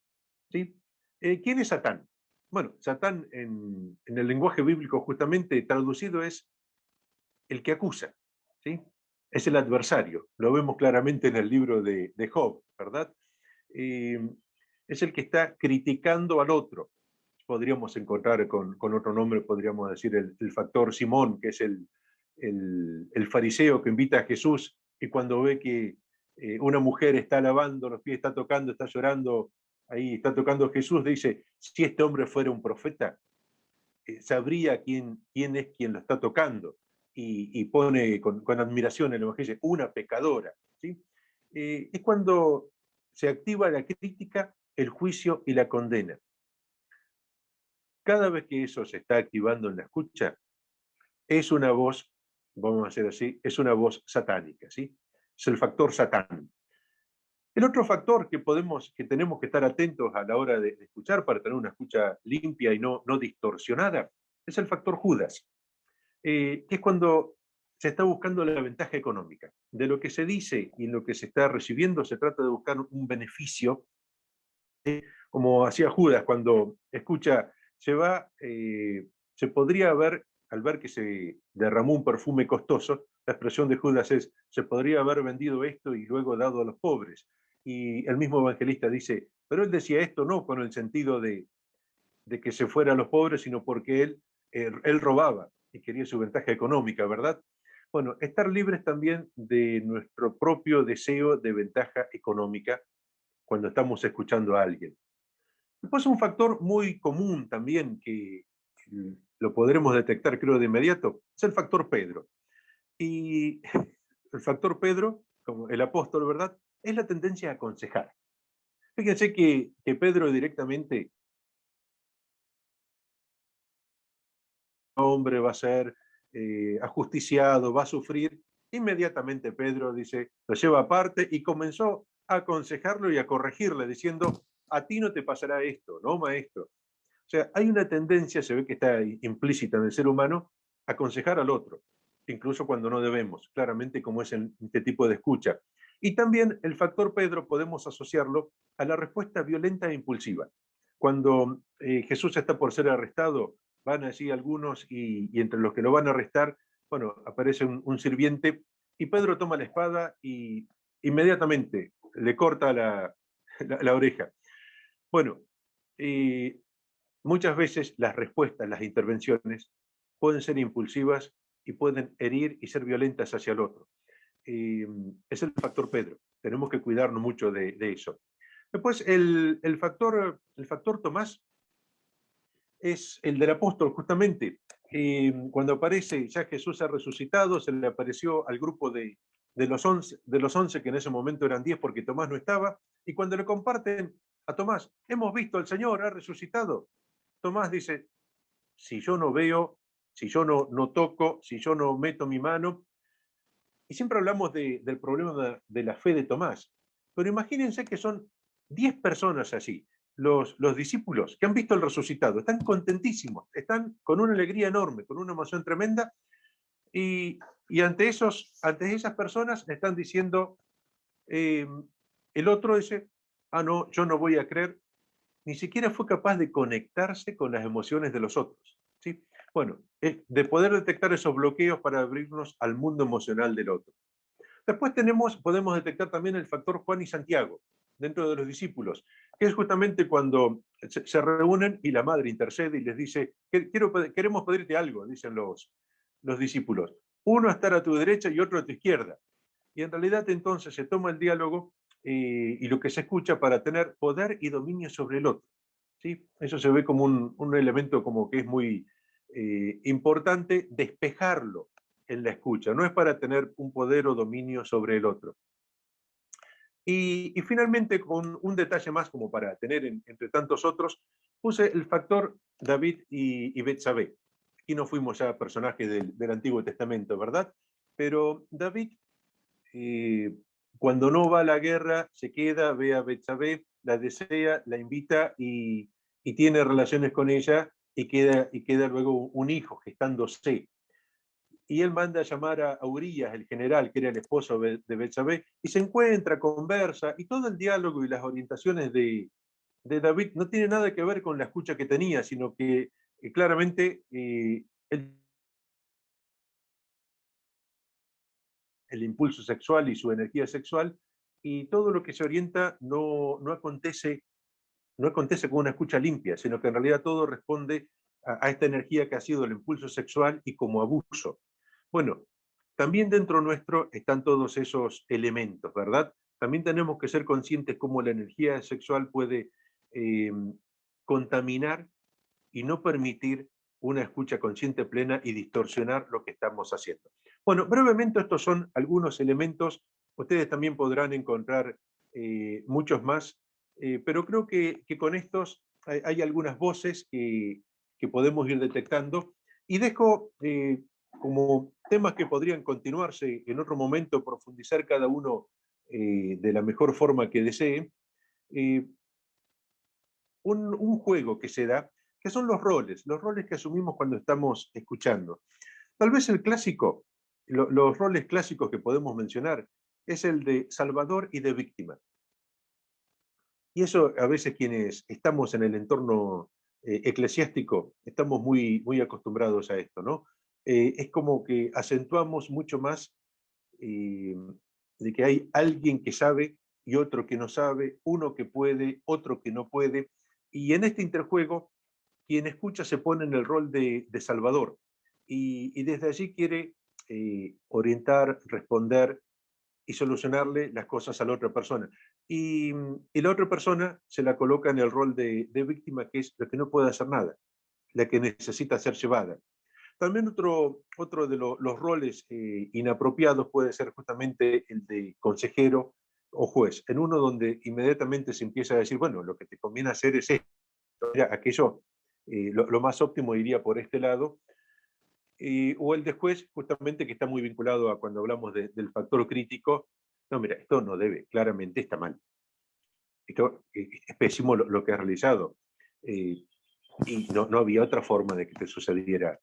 ¿sí? ¿Quién es Satán? Bueno, Satán en el lenguaje bíblico justamente traducido es el que acusa, ¿sí? Es el adversario, lo vemos claramente en el libro de Job, ¿verdad? Es el que está criticando al otro. Podríamos encontrar con otro nombre, podríamos decir el factor Simón, que es el fariseo que invita a Jesús y cuando ve que una mujer está lavando los pies, está tocando, está llorando, ahí está tocando Jesús, dice, si este hombre fuera un profeta, sabría quién es quien lo está tocando y pone con admiración en el Evangelio, una pecadora. ¿Sí? Es cuando se activa la crítica, el juicio y la condena. Cada vez que eso se está activando en la escucha, es una voz, vamos a hacer así, es una voz satánica, ¿sí? Es el factor Satán. El otro factor que tenemos que estar atentos a la hora de escuchar para tener una escucha limpia y no distorsionada, es el factor Judas, que es cuando se está buscando la ventaja económica. De lo que se dice y lo que se está recibiendo se trata de buscar un beneficio, como hacía Judas cuando escucha, se podría ver, al ver que se derramó un perfume costoso, la expresión de Judas es, se podría haber vendido esto y luego dado a los pobres. Y el mismo evangelista dice, pero él decía esto no con el sentido de que se fuera a los pobres, sino porque él robaba y quería su ventaja económica, ¿verdad? Bueno, estar libres también de nuestro propio deseo de ventaja económica cuando estamos escuchando a alguien. Después un factor muy común también que lo podremos detectar creo de inmediato, es el factor Pedro. Y el factor Pedro, como el apóstol, ¿verdad? Es la tendencia a aconsejar. Fíjense que Pedro directamente, hombre va a ser ajusticiado, va a sufrir. Inmediatamente Pedro dice, lo lleva aparte y comenzó a aconsejarlo y a corregirle, diciendo, a ti no te pasará esto, ¿no, maestro? O sea, hay una tendencia, se ve que está implícita en el ser humano, a aconsejar al otro, incluso cuando no debemos, claramente como es en este tipo de escucha. Y también el factor Pedro podemos asociarlo a la respuesta violenta e impulsiva. Cuando Jesús está por ser arrestado, van allí algunos y entre los que lo van a arrestar, bueno, aparece un sirviente y Pedro toma la espada y inmediatamente le corta la oreja. Bueno, muchas veces las respuestas, las intervenciones, pueden ser impulsivas y pueden herir y ser violentas hacia el otro. Es el factor Pedro. Tenemos que cuidarnos mucho de eso. Después, el factor Tomás es el del apóstol, justamente. Cuando aparece, ya Jesús ha resucitado, se le apareció al grupo de los 11, que en ese momento eran 10 porque Tomás no estaba, y cuando le comparten a Tomás, hemos visto al Señor, ha resucitado. Tomás dice, si yo no veo, si yo no toco, si yo no meto mi mano, y siempre hablamos del problema de la fe de Tomás, pero imagínense que son 10 personas así, los discípulos que han visto el resucitado, están contentísimos, están con una alegría enorme, con una emoción tremenda, y ante esas personas están diciendo, el otro dice, no, yo no voy a creer, ni siquiera fue capaz de conectarse con las emociones de los otros, ¿sí? Bueno, de poder detectar esos bloqueos para abrirnos al mundo emocional del otro. Después podemos detectar también el factor Juan y Santiago dentro de los discípulos, que es justamente cuando se reúnen y la madre intercede y les dice, queremos pedirte algo, dicen los discípulos. Uno a estar a tu derecha y otro a tu izquierda. Y en realidad entonces se toma el diálogo y lo que se escucha para tener poder y dominio sobre el otro, ¿sí? Eso se ve como un elemento como que es muy importante despejarlo en la escucha, no es para tener un poder o dominio sobre el otro. Y finalmente, con un detalle más como para tener entre tantos otros, puse el factor David y Betsabé. Aquí no fuimos ya personajes del Antiguo Testamento, ¿verdad? Pero David, cuando no va a la guerra, se queda, ve a Betsabé, la desea, la invita y tiene relaciones con ella y queda luego un hijo gestándose. Y él manda a llamar a Urías, el general, que era el esposo de Betsabé, y se encuentra, conversa, y todo el diálogo y las orientaciones de David no tiene nada que ver con la escucha que tenía, sino que claramente el impulso sexual y su energía sexual, y todo lo que se orienta no acontece con una escucha limpia, sino que en realidad todo responde a esta energía que ha sido el impulso sexual y como abuso. Bueno, también dentro nuestro están todos esos elementos, ¿verdad? También tenemos que ser conscientes cómo la energía sexual puede contaminar y no permitir una escucha consciente plena y distorsionar lo que estamos haciendo. Bueno, brevemente estos son algunos elementos. Ustedes también podrán encontrar muchos más, pero creo que con estos hay algunas voces que podemos ir detectando. Y dejo como temas que podrían continuarse en otro momento, profundizar cada uno de la mejor forma que desee. Un juego que se da, que son los roles que asumimos cuando estamos escuchando. Tal vez el clásico, los roles clásicos que podemos mencionar, es el de salvador y de víctima. Y eso a veces quienes estamos en el entorno eclesiástico estamos muy acostumbrados a esto, ¿no? Es como que acentuamos mucho más de que hay alguien que sabe y otro que no sabe, uno que puede, otro que no puede. Y en este interjuego, quien escucha se pone en el rol de salvador y desde allí quiere orientar, responder y solucionarle las cosas a la otra persona. Y la otra persona se la coloca en el rol de víctima, que es la que no puede hacer nada, la que necesita ser llevada. También otro de los roles inapropiados puede ser justamente el de consejero o juez, en uno donde inmediatamente se empieza a decir, bueno, lo que te conviene hacer es esto, aquello, lo más óptimo iría por este lado, o el de juez, justamente que está muy vinculado a cuando hablamos del factor crítico, no, mira, esto no debe, claramente está mal, esto es pésimo lo que has realizado, y no había otra forma de que te sucediera.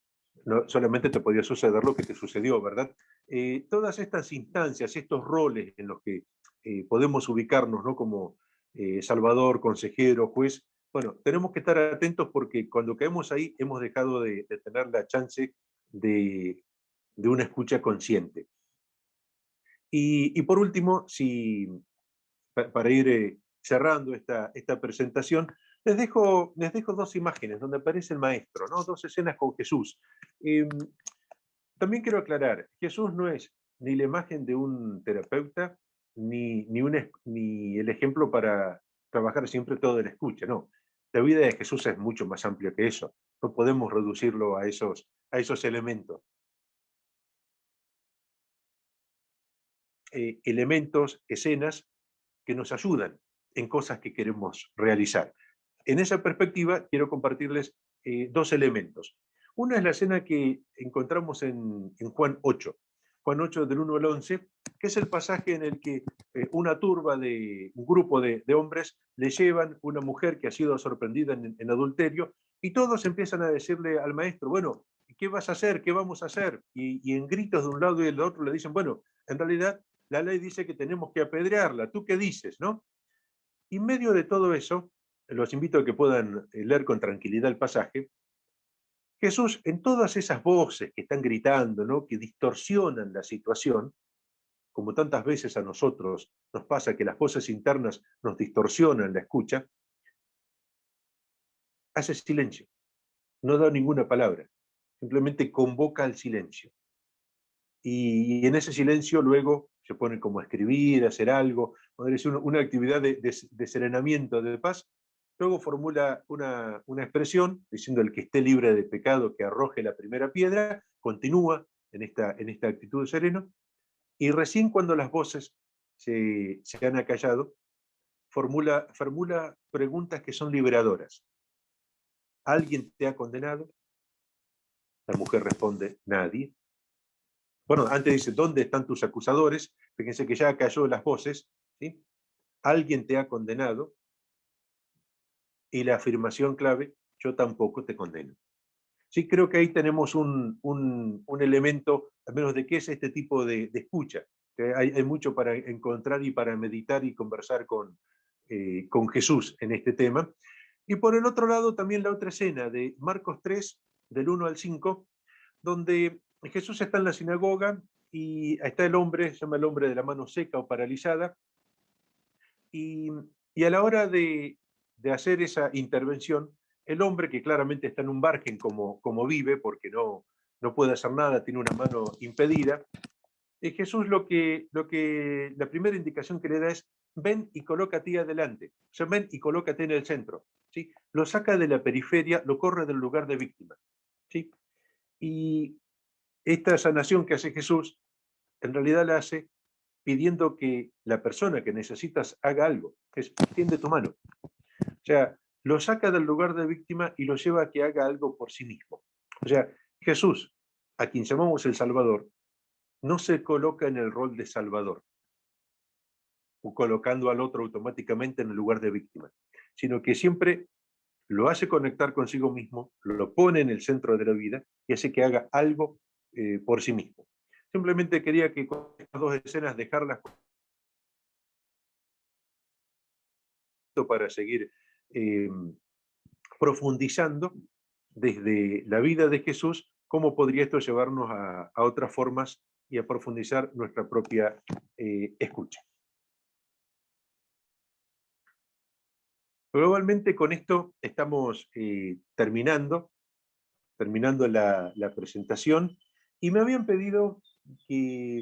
No, solamente te podía suceder lo que te sucedió, ¿verdad? Todas estas instancias, estos roles en los que podemos ubicarnos, ¿no? Como salvador, consejero, juez, bueno, tenemos que estar atentos porque cuando caemos ahí hemos dejado de tener la chance de una escucha consciente. Y por último, para ir cerrando esta presentación, Les dejo dos imágenes donde aparece el maestro, ¿no? Dos escenas con Jesús. También quiero aclarar, Jesús no es ni la imagen de un terapeuta, ni el ejemplo para trabajar siempre todo el escucha, no. La vida de Jesús es mucho más amplia que eso. No podemos reducirlo a esos elementos. Elementos, escenas que nos ayudan en cosas que queremos realizar. En esa perspectiva, quiero compartirles dos elementos. Una es la escena que encontramos en Juan 8, Juan 8 del 1 al 11, que es el pasaje en el que un grupo de hombres le llevan una mujer que ha sido sorprendida en adulterio, y todos empiezan a decirle al maestro, bueno, ¿qué vas a hacer? ¿Qué vamos a hacer? Y en gritos de un lado y del otro le dicen, bueno, en realidad la ley dice que tenemos que apedrearla, ¿tú qué dices, no? Y en medio de todo eso, los invito a que puedan leer con tranquilidad el pasaje. Jesús, en todas esas voces que están gritando, ¿no? Que distorsionan la situación, como tantas veces a nosotros nos pasa que las voces internas nos distorsionan la escucha, hace silencio, no da ninguna palabra, simplemente convoca al silencio. Y en ese silencio luego se pone como a escribir, a hacer algo, podría ser una actividad de serenamiento, de paz. Luego formula una expresión diciendo el que esté libre de pecado que arroje la primera piedra, continúa en esta actitud de sereno, y recién cuando las voces se han acallado, formula preguntas que son liberadoras. ¿Alguien te ha condenado? La mujer responde, nadie. Bueno, antes dice, ¿dónde están tus acusadores? Fíjense que ya cayó las voces, ¿sí? ¿Alguien te ha condenado? Y la afirmación clave, yo tampoco te condeno. Sí, creo que ahí tenemos un elemento, al menos de qué es este tipo de escucha. Hay mucho para encontrar y para meditar y conversar con Jesús en este tema. Y por el otro lado, también la otra escena de Marcos 3, del 1 al 5, donde Jesús está en la sinagoga y está el hombre, se llama el hombre de la mano seca o paralizada, y, y a la hora de hacer esa intervención, el hombre que claramente está en un margen como vive, porque no puede hacer nada, tiene una mano impedida, Jesús la primera indicación que le da es, ven y colócate a ti adelante, o sea, ven y colócate en el centro, ¿sí? Lo saca de la periferia, lo corre del lugar de víctima, ¿sí? Y esta sanación que hace Jesús, en realidad la hace pidiendo que la persona que necesitas haga algo, es, tiende tu mano. O sea, lo saca del lugar de víctima y lo lleva a que haga algo por sí mismo. O sea, Jesús, a quien llamamos el Salvador, no se coloca en el rol de Salvador, o colocando al otro automáticamente en el lugar de víctima, sino que siempre lo hace conectar consigo mismo, lo pone en el centro de la vida y hace que haga algo por sí mismo. Simplemente quería que con estas dos escenas dejarlas para seguir profundizando desde la vida de Jesús, cómo podría esto llevarnos a otras formas y a profundizar nuestra propia escucha. Globalmente con esto estamos terminando la presentación, y me habían pedido que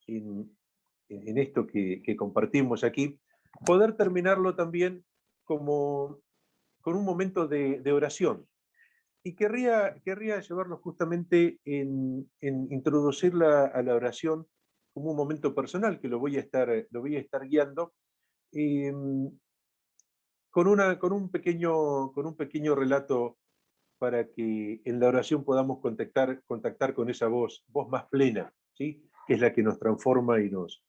en esto que compartimos aquí, poder terminarlo también con un momento de oración. Y querría llevarlo justamente en introducirla a la oración como un momento personal, que lo voy a estar guiando, con un pequeño relato para que en la oración podamos contactar con esa voz más plena, ¿sí? Que es la que nos transforma y nos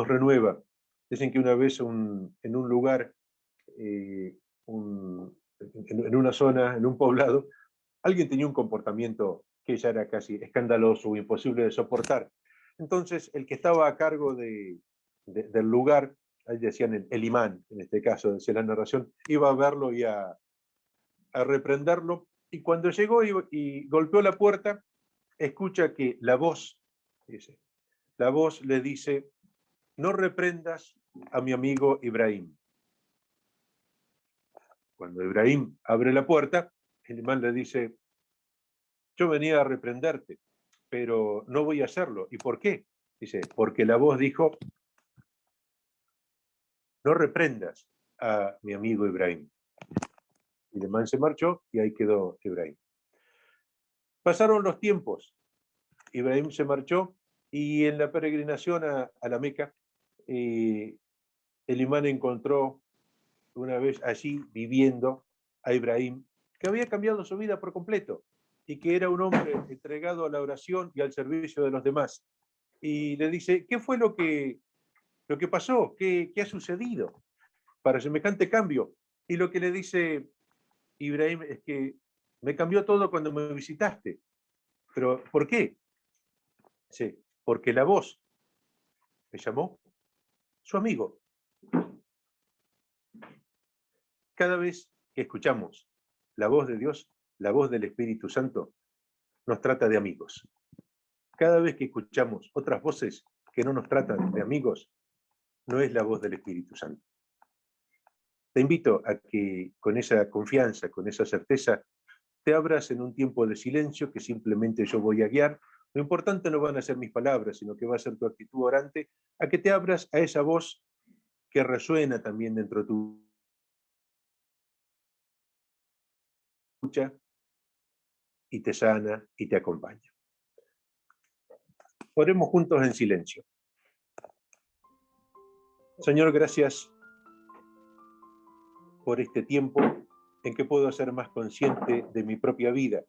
renueva. Dicen que una vez en un lugar, en una zona, en un poblado, alguien tenía un comportamiento que ya era casi escandaloso o imposible de soportar. Entonces, el que estaba a cargo del lugar, ahí decían el imán, en este caso, decía la narración, iba a verlo y a reprenderlo, y cuando llegó y golpeó la puerta, escucha que la voz le dice, no reprendas a mi amigo Ibrahim. Cuando Ibrahim abre la puerta, el imán le dice, yo venía a reprenderte, pero no voy a hacerlo. ¿Y por qué? Dice, porque la voz dijo, no reprendas a mi amigo Ibrahim. Y el imán se marchó y ahí quedó Ibrahim. Pasaron los tiempos. Ibrahim se marchó y en la peregrinación a la Meca, el imán encontró una vez allí viviendo a Ibrahim, que había cambiado su vida por completo y que era un hombre entregado a la oración y al servicio de los demás. Y le dice, ¿qué fue lo que pasó? ¿Qué ha sucedido para semejante cambio? Y lo que le dice Ibrahim es que me cambió todo cuando me visitaste. ¿Pero por qué? Sí, porque la voz me llamó su amigo. Cada vez que escuchamos la voz de Dios, la voz del Espíritu Santo, nos trata de amigos. Cada vez que escuchamos otras voces que no nos tratan de amigos, no es la voz del Espíritu Santo. Te invito a que con esa confianza, con esa certeza, te abras en un tiempo de silencio que simplemente yo voy a guiar. Lo importante no van a ser mis palabras, sino que va a ser tu actitud orante, a que te abras a esa voz que resuena también dentro de tu escucha y te sana y te acompaña. Oremos juntos en silencio. Señor, gracias por este tiempo en que puedo ser más consciente de mi propia vida.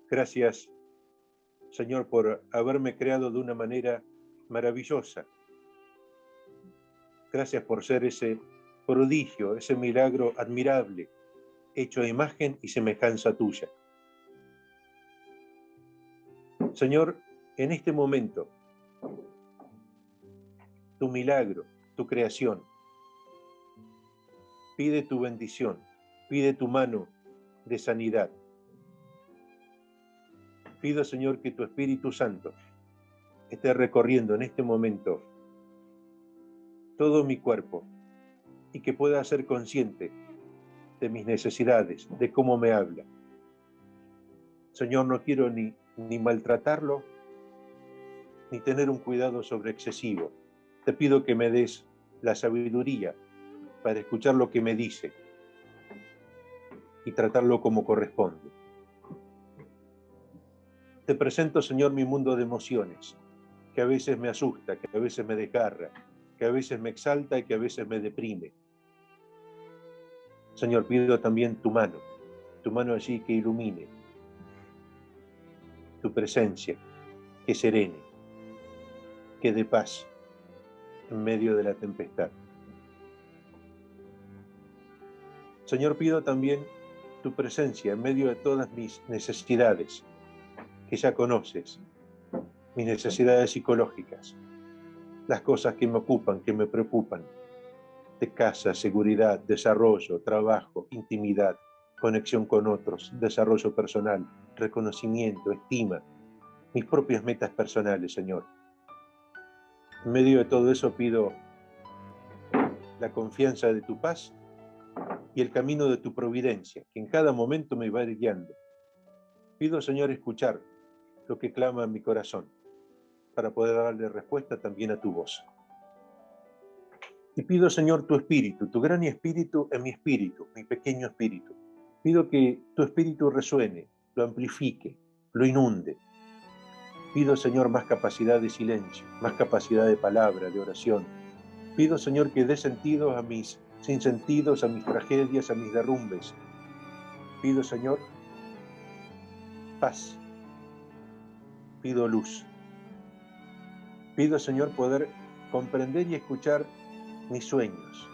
Gracias, Señor, por haberme creado de una manera maravillosa. Gracias por ser ese prodigio, ese milagro admirable, hecho a imagen y semejanza tuya. Señor, en este momento, tu milagro, tu creación, pide tu bendición, pide tu mano de sanidad. Pido, Señor, que tu Espíritu Santo esté recorriendo en este momento todo mi cuerpo y que pueda ser consciente de mis necesidades, de cómo me habla. Señor, no quiero ni maltratarlo, ni tener un cuidado sobre excesivo. Te pido que me des la sabiduría para escuchar lo que me dice y tratarlo como corresponde. Te presento, Señor, mi mundo de emociones, que a veces me asusta, que a veces me desgarra, que a veces me exalta y que a veces me deprime. Señor, pido también tu mano allí que ilumine, tu presencia, que serene, que dé paz en medio de la tempestad. Señor, pido también tu presencia en medio de todas mis necesidades, que ya conoces, mis necesidades psicológicas, las cosas que me ocupan, que me preocupan, de casa, seguridad, desarrollo, trabajo, intimidad, conexión con otros, desarrollo personal, reconocimiento, estima, mis propias metas personales, Señor. En medio de todo eso pido la confianza de tu paz y el camino de tu providencia, que en cada momento me va a ir guiando. Pido, Señor, escuchar lo que clama en mi corazón, para poder darle respuesta también a tu voz. Y pido, Señor, tu espíritu, tu gran espíritu en mi espíritu, mi pequeño espíritu. Pido que tu espíritu resuene, lo amplifique, lo inunde. Pido, Señor, más capacidad de silencio, más capacidad de palabra, de oración. Pido, Señor, que dé sentido a mis sinsentidos, a mis tragedias, a mis derrumbes. Pido, Señor, paz. Pido luz. Pido, Señor, poder comprender y escuchar mis sueños.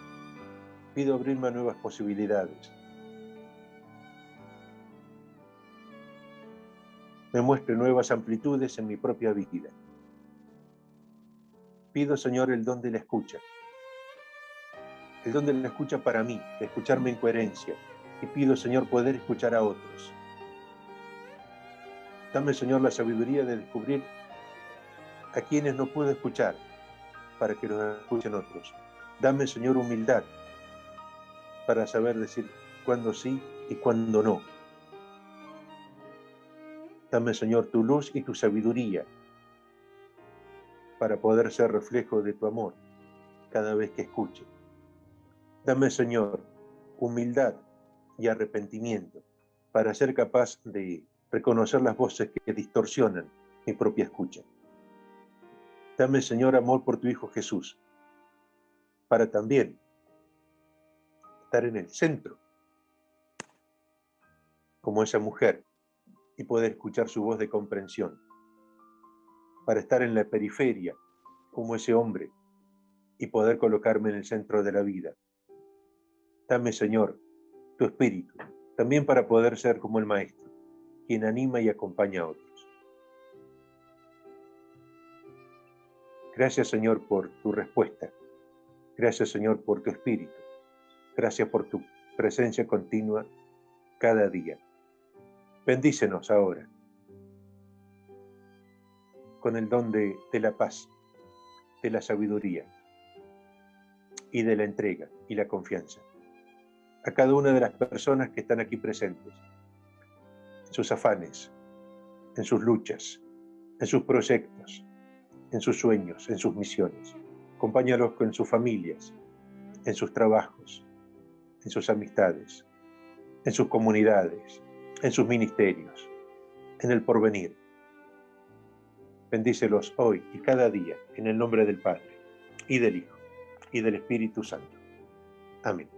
Pido abrirme a nuevas posibilidades. Me muestre nuevas amplitudes en mi propia vida. Pido, Señor, el don de la escucha. El don de la escucha para mí, de escucharme en coherencia. Y pido, Señor, poder escuchar a otros. Dame, Señor, la sabiduría de descubrir a quienes no puedo escuchar para que los escuchen otros. Dame, Señor, humildad para saber decir cuándo sí y cuándo no. Dame, Señor, tu luz y tu sabiduría para poder ser reflejo de tu amor cada vez que escuche. Dame, Señor, humildad y arrepentimiento para ser capaz de reconocer las voces que distorsionan mi propia escucha. Dame, Señor, amor por tu Hijo Jesús, para también estar en el centro, como esa mujer, y poder escuchar su voz de comprensión, para estar en la periferia, como ese hombre, y poder colocarme en el centro de la vida. Dame, Señor, tu espíritu, también para poder ser como el Maestro, quien anima y acompaña a otros. Gracias, Señor, por tu respuesta. Gracias, Señor, por tu espíritu. Gracias por tu presencia continua cada día. Bendícenos ahora con el don de la paz, de la sabiduría y de la entrega y la confianza. A cada una de las personas que están aquí presentes, en sus afanes, en sus luchas, en sus proyectos, en sus sueños, en sus misiones. Acompáñalos con sus familias, en sus trabajos, en sus amistades, en sus comunidades, en sus ministerios, en el porvenir. Bendícelos hoy y cada día, en el nombre del Padre, y del Hijo, y del Espíritu Santo. Amén.